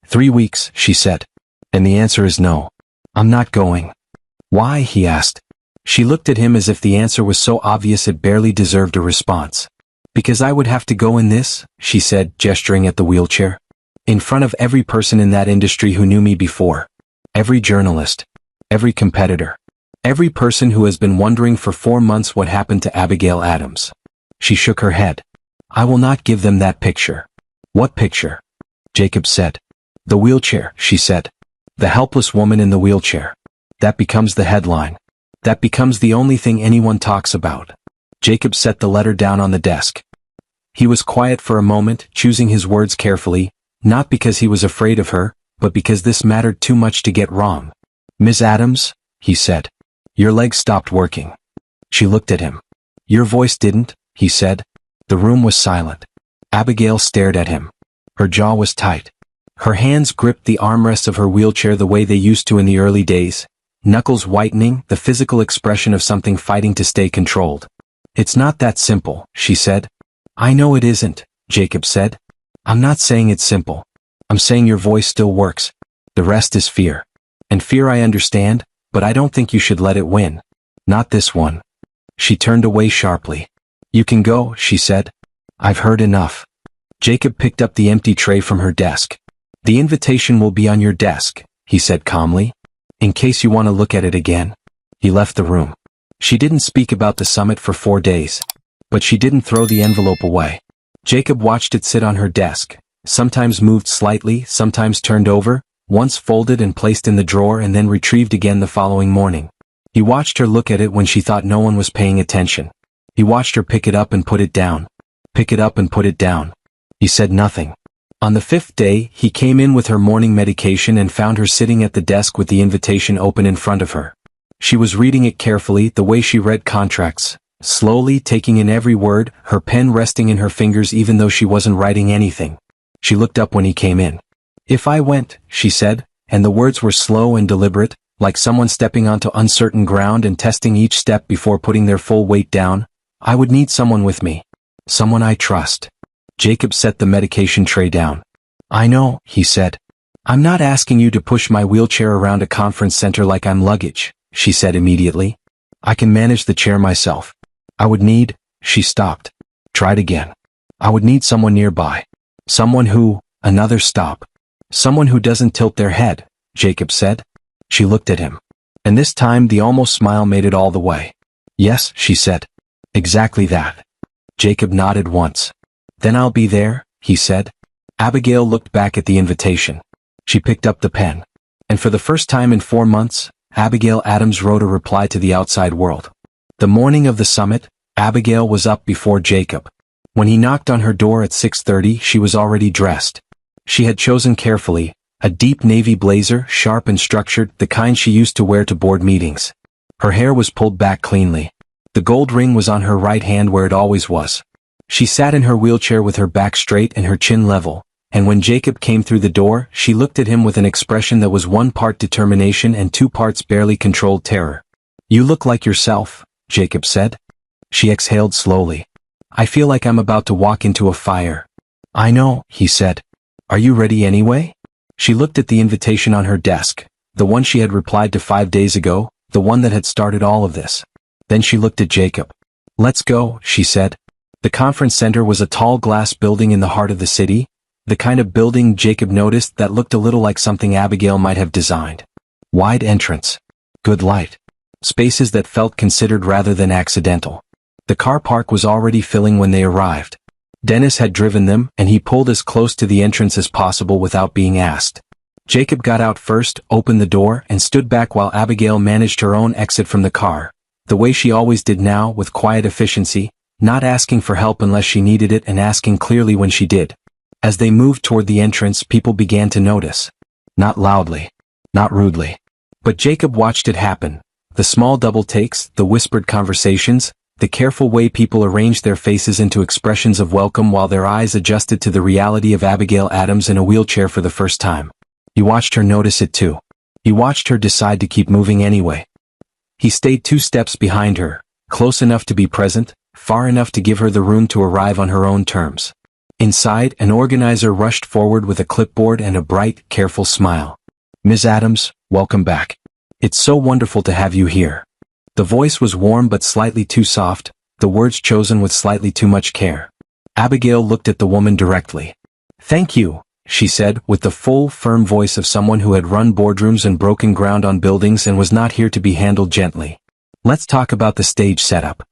Speaker 1: 3 weeks, she said. And the answer is no. I'm not going. Why, he asked. She looked at him as if the answer was so obvious it barely deserved a response. Because I would have to go in this, she said, gesturing at the wheelchair. In front of every person in that industry who knew me before. Every journalist. Every competitor. Every person who has been wondering for 4 months what happened to Abigail Adams. She shook her head. I will not give them that picture. What picture? Jacob said. The wheelchair, she said. The helpless woman in the wheelchair. That becomes the headline. That becomes the only thing anyone talks about. Jacob set the letter down on the desk. He was quiet for a moment, choosing his words carefully, not because he was afraid of her, but because this mattered too much to get wrong. Miss Adams, he said. Your legs stopped working. She looked at him. Your voice didn't, he said. The room was silent. Abigail stared at him. Her jaw was tight. Her hands gripped the armrests of her wheelchair the way they used to in the early days, knuckles whitening, the physical expression of something fighting to stay controlled. It's not that simple, she said. I know it isn't, Jacob said. I'm not saying it's simple. I'm saying your voice still works. The rest is fear. And fear I understand, but I don't think you should let it win. Not this one. She turned away sharply. You can go, she said. I've heard enough. Jacob picked up the empty tray from her desk. The invitation will be on your desk, he said calmly. In case you want to look at it again. He left the room. She didn't speak about the summit for 4 days. But she didn't throw the envelope away. Jacob watched it sit on her desk, sometimes moved slightly, sometimes turned over, once folded and placed in the drawer and then retrieved again the following morning. He watched her look at it when she thought no one was paying attention. He watched her pick it up and put it down. Pick it up and put it down. He said nothing. On the 5th day, he came in with her morning medication and found her sitting at the desk with the invitation open in front of her. She was reading it carefully, the way she read contracts, slowly taking in every word, her pen resting in her fingers even though she wasn't writing anything. She looked up when he came in. If I went, she said, and the words were slow and deliberate, like someone stepping onto uncertain ground and testing each step before putting their full weight down, I would need someone with me. Someone I trust. Jacob set the medication tray down. I know, he said. I'm not asking you to push my wheelchair around a conference center like I'm luggage, she said immediately. I can manage the chair myself. I would need, she stopped. Tried again. I would need someone nearby. Someone who, another stop. Someone who doesn't tilt their head, Jacob said. She looked at him. And this time the almost smile made it all the way. Yes, she said. Exactly that. Jacob nodded once. Then I'll be there, he said. Abigail looked back at the invitation. She picked up the pen. And for the first time in 4 months, Abigail Adams wrote a reply to the outside world. The morning of the summit, Abigail was up before Jacob. When he knocked on her door at 6:30, she was already dressed. She had chosen carefully, a deep navy blazer, sharp and structured, the kind she used to wear to board meetings. Her hair was pulled back cleanly. The gold ring was on her right hand where it always was. She sat in her wheelchair with her back straight and her chin level, and when Jacob came through the door, she looked at him with an expression that was 1 part determination and 2 parts barely controlled terror. You look like yourself, Jacob said. She exhaled slowly. I feel like I'm about to walk into a fire. I know, he said. Are you ready anyway? She looked at the invitation on her desk, the one she had replied to 5 days ago, the one that had started all of this. Then she looked at Jacob. Let's go, she said. The conference center was a tall glass building in the heart of the city, the kind of building Jacob noticed that looked a little like something Abigail might have designed. Wide entrance. Good light. Spaces that felt considered rather than accidental. The car park was already filling when they arrived. Dennis had driven them, and he pulled as close to the entrance as possible without being asked. Jacob got out first, opened the door, and stood back while Abigail managed her own exit from the car, the way she always did now, with quiet efficiency, not asking for help unless she needed it and asking clearly when she did. As they moved toward the entrance, people began to notice. Not loudly. Not rudely. But Jacob watched it happen. The small double takes, the whispered conversations, the careful way people arranged their faces into expressions of welcome while their eyes adjusted to the reality of Abigail Adams in a wheelchair for the first time. He watched her notice it too. He watched her decide to keep moving anyway. He stayed 2 steps behind her, close enough to be present, far enough to give her the room to arrive on her own terms. Inside, an organizer rushed forward with a clipboard and a bright, careful smile. Ms. Adams, welcome back. It's so wonderful to have you here. The voice was warm but slightly too soft, the words chosen with slightly too much care. Abigail looked at the woman directly. Thank you, she said, with the full, firm voice of someone who had run boardrooms and broken ground on buildings and was not here to be handled gently. Let's talk about the stage setup.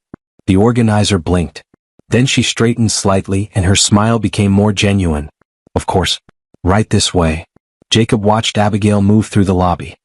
Speaker 1: The organizer blinked. Then she straightened slightly and her smile became more genuine. Of course. Right this way. Jacob watched Abigail move through the lobby.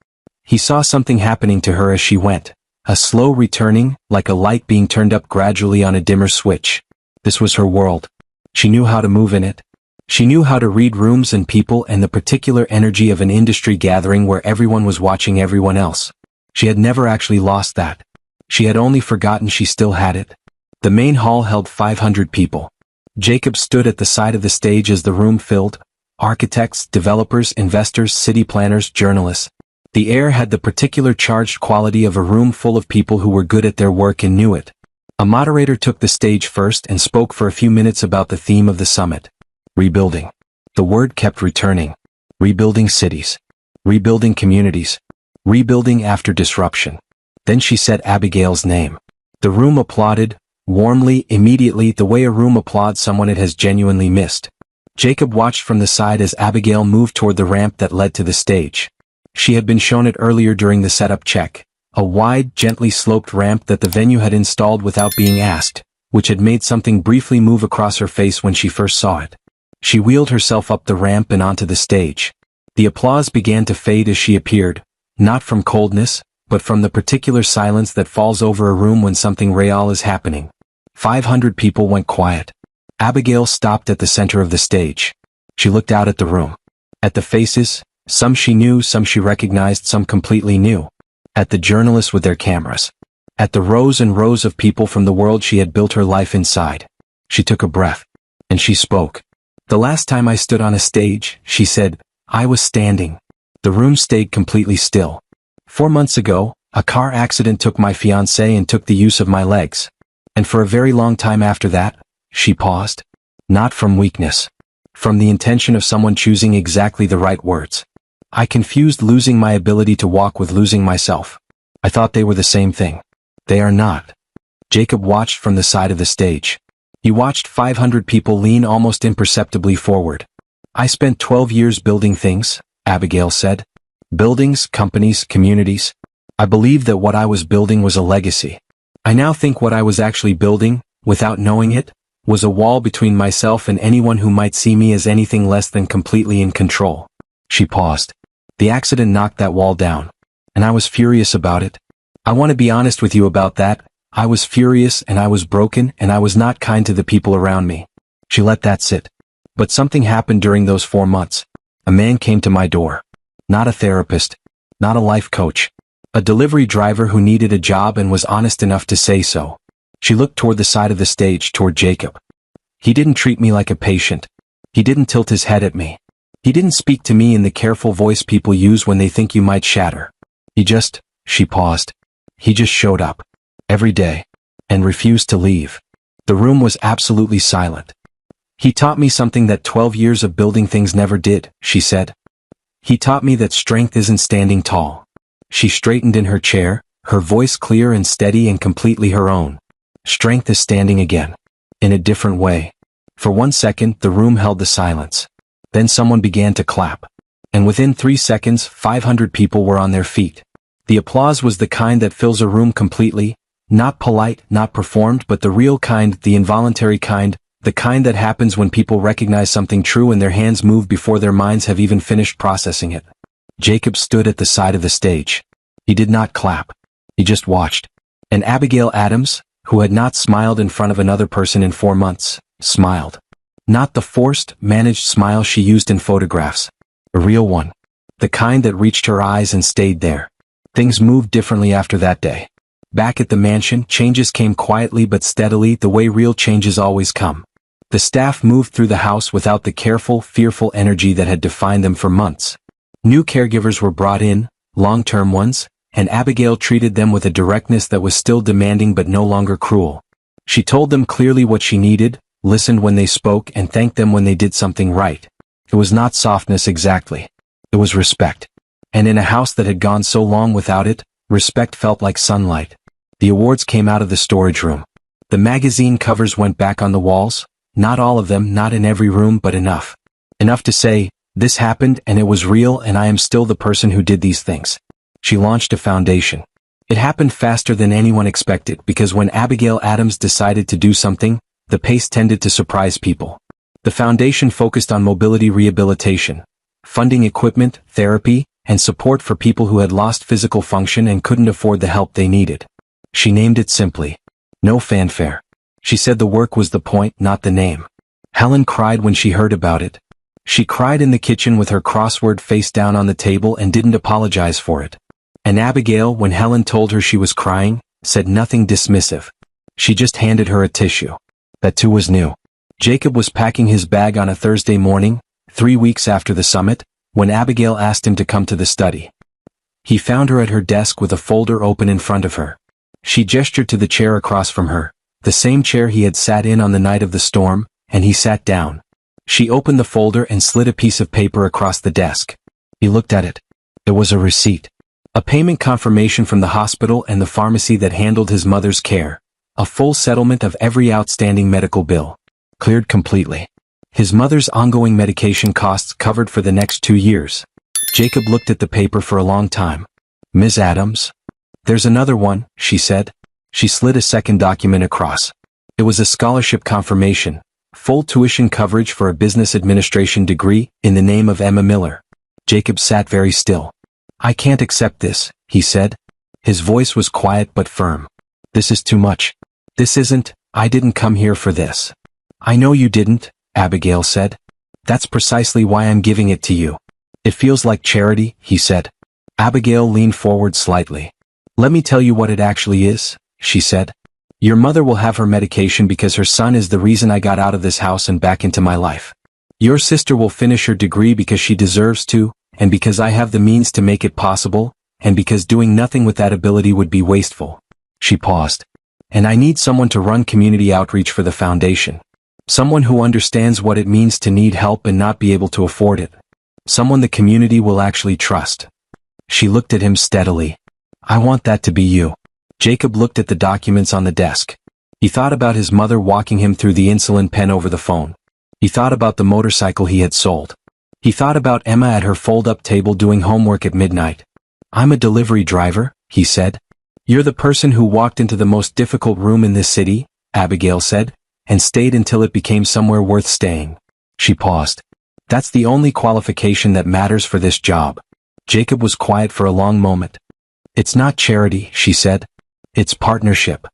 Speaker 1: He saw something happening to her as she went. A slow returning, like a light being turned up gradually on a dimmer switch. This was her world. She knew how to move in it. She knew how to read rooms and people and the particular energy of an industry gathering where everyone was watching everyone else. She had never actually lost that. She had only forgotten she still had it. The main hall held 500 people. Jacob stood at the side of the stage as the room filled. Architects, developers, investors, city planners, journalists. The air had the particular charged quality of a room full of people who were good at their work and knew it. A moderator took the stage first and spoke for a few minutes about the theme of the summit. Rebuilding. The word kept returning. Rebuilding cities. Rebuilding communities. Rebuilding after disruption. Then she said Abigail's name. The room applauded, warmly, immediately, the way a room applauds someone it has genuinely missed. Jacob watched from the side as Abigail moved toward the ramp that led to the stage. She had been shown it earlier during the setup check. A wide, gently sloped ramp that the venue had installed without being asked, which had made something briefly move across her face when she first saw it. She wheeled herself up the ramp and onto the stage. The applause began to fade as she appeared, not from coldness, but from the particular silence that falls over a room when something real is happening. 500 people went quiet. Abigail stopped at the center of the stage. She looked out at the room. At the faces, some she knew, some she recognized, some completely new. At the journalists with their cameras. At the rows and rows of people from the world she had built her life inside. She took a breath. And she spoke. "The last time I stood on a stage," she said, "I was standing." The room stayed completely still. 4 months ago, a car accident took my fiancé and took the use of my legs. And for a very long time after that, she paused. Not from weakness. From the intention of someone choosing exactly the right words. I confused losing my ability to walk with losing myself. I thought they were the same thing. They are not. Jacob watched from the side of the stage. He watched 500 people lean almost imperceptibly forward. "I spent 12 years building things," Abigail said. "Buildings, companies, communities. I believed that what I was building was a legacy. I now think what I was actually building, without knowing it, was a wall between myself and anyone who might see me as anything less than completely in control." She paused. "The accident knocked that wall down. And I was furious about it. I want to be honest with you about that. I was furious and I was broken and I was not kind to the people around me." She let that sit. But something happened during those 4 months. A man came to my door. Not a therapist. Not a life coach. A delivery driver who needed a job and was honest enough to say so. She looked toward the side of the stage, toward Jacob. He didn't treat me like a patient. He didn't tilt his head at me. He didn't speak to me in the careful voice people use when they think you might shatter. He just, she paused. He just showed up. Every day. And refused to leave. The room was absolutely silent. "He taught me something that 12 years of building things never did," she said. "He taught me that strength isn't standing tall." She straightened in her chair, her voice clear and steady and completely her own. "Strength is standing again. In a different way." For 1 second, the room held the silence. Then someone began to clap. And within 3 seconds, 500 people were on their feet. The applause was the kind that fills a room completely, not polite, not performed, but the real kind, the involuntary kind, the kind that happens when people recognize something true and their hands move before their minds have even finished processing it. Jacob stood at the side of the stage. He did not clap. He just watched. And Abigail Adams, who had not smiled in front of another person in 4 months, smiled. Not the forced, managed smile she used in photographs. A real one. The kind that reached her eyes and stayed there. Things moved differently after that day. Back at the mansion, changes came quietly but steadily, the way real changes always come. The staff moved through the house without the careful, fearful energy that had defined them for months. New caregivers were brought in, long-term ones, and Abigail treated them with a directness that was still demanding but no longer cruel. She told them clearly what she needed, listened when they spoke, and thanked them when they did something right. It was not softness exactly. It was respect. And in a house that had gone so long without it, respect felt like sunlight. The awards came out of the storage room. The magazine covers went back on the walls, not all of them, not in every room, but enough. Enough to say, this happened and it was real and I am still the person who did these things. She launched a foundation. It happened faster than anyone expected because when Abigail Adams decided to do something, the pace tended to surprise people. The foundation focused on mobility rehabilitation, funding equipment, therapy, and support for people who had lost physical function and couldn't afford the help they needed. She named it simply. No fanfare. She said the work was the point, not the name. Helen cried when she heard about it. She cried in the kitchen with her crossword face down on the table and didn't apologize for it. And Abigail, when Helen told her she was crying, said nothing dismissive. She just handed her a tissue. That too was new. Jacob was packing his bag on a Thursday morning, 3 weeks after the summit, when Abigail asked him to come to the study. He found her at her desk with a folder open in front of her. She gestured to the chair across from her, the same chair he had sat in on the night of the storm, and he sat down. She opened the folder and slid a piece of paper across the desk. He looked at it. It was a receipt. A payment confirmation from the hospital and the pharmacy that handled his mother's care. A full settlement of every outstanding medical bill. Cleared completely. His mother's ongoing medication costs covered for the next 2 years. Jacob looked at the paper for a long time. Ms. Adams? There's another one, she said. She slid a second document across. It was a scholarship confirmation. Full tuition coverage for a business administration degree in the name of Emma Miller. Jacob sat very still. I can't accept this, he said. His voice was quiet but firm. This is too much. This isn't, I didn't come here for this. I know you didn't, Abigail said. That's precisely why I'm giving it to you. It feels like charity, he said. Abigail leaned forward slightly. Let me tell you what it actually is, she said. Your mother will have her medication because her son is the reason I got out of this house and back into my life. Your sister will finish her degree because she deserves to, and because I have the means to make it possible, and because doing nothing with that ability would be wasteful. She paused. And I need someone to run community outreach for the foundation. Someone who understands what it means to need help and not be able to afford it. Someone the community will actually trust. She looked at him steadily. I want that to be you. Jacob looked at the documents on the desk. He thought about his mother walking him through the insulin pen over the phone. He thought about the motorcycle he had sold. He thought about Emma at her fold-up table doing homework at midnight. I'm a delivery driver, he said. You're the person who walked into the most difficult room in this city, Abigail said, and stayed until it became somewhere worth staying. She paused. That's the only qualification that matters for this job. Jacob was quiet for a long moment. It's not charity, she said. It's partnership.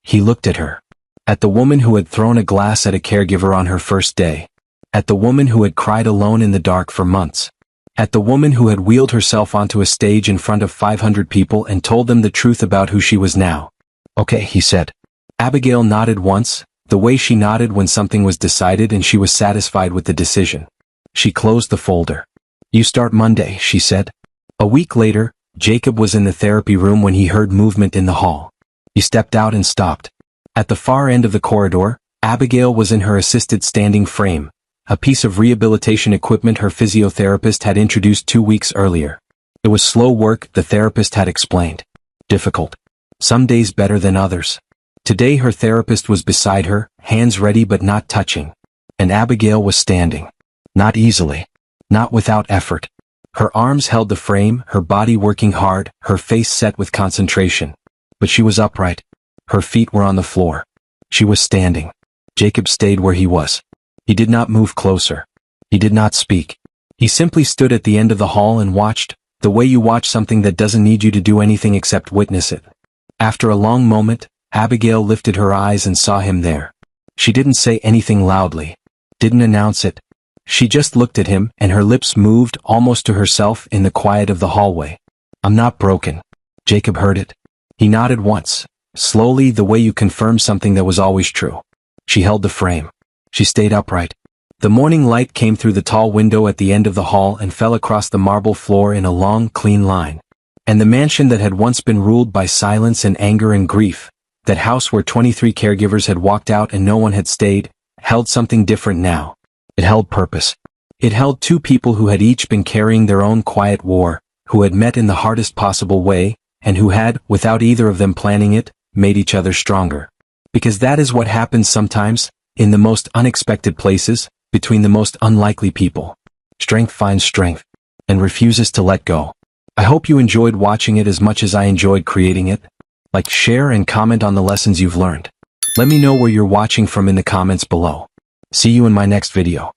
Speaker 1: He looked at her. At the woman who had thrown a glass at a caregiver on her first day. At the woman who had cried alone in the dark for months. At the woman who had wheeled herself onto a stage in front of 500 people and told them the truth about who she was now. Okay, he said. Abigail nodded once, the way she nodded when something was decided and she was satisfied with the decision. She closed the folder. You start Monday, she said. A week later, Jacob was in the therapy room when he heard movement in the hall. He stepped out and stopped. At the far end of the corridor, Abigail was in her assisted standing frame, a piece of rehabilitation equipment her physiotherapist had introduced 2 weeks earlier. It was slow work, the therapist had explained. Difficult. Some days better than others. Today her therapist was beside her, hands ready but not touching. And Abigail was standing. Not easily. Not without effort. Her arms held the frame, her body working hard, her face set with concentration. But she was upright. Her feet were on the floor. She was standing. Jacob stayed where he was. He did not move closer. He did not speak. He simply stood at the end of the hall and watched, the way you watch something that doesn't need you to do anything except witness it. After a long moment, Abigail lifted her eyes and saw him there. She didn't say anything loudly. Didn't announce it. She just looked at him and her lips moved almost to herself in the quiet of the hallway. I'm not broken. Jacob heard it. He nodded once, slowly, the way you confirm something that was always true. She held the frame. She stayed upright. The morning light came through the tall window at the end of the hall and fell across the marble floor in a long, clean line. And the mansion that had once been ruled by silence and anger and grief, that house where 23 caregivers had walked out and no one had stayed, held something different now. It held purpose. It held two people who had each been carrying their own quiet war, who had met in the hardest possible way, and who had, without either of them planning it, made each other stronger. Because that is what happens sometimes, in the most unexpected places, between the most unlikely people. Strength finds strength, and refuses to let go. I hope you enjoyed watching it as much as I enjoyed creating it. Like, share, and comment on the lessons you've learned. Let me know where you're watching from in the comments below. See you in my next video.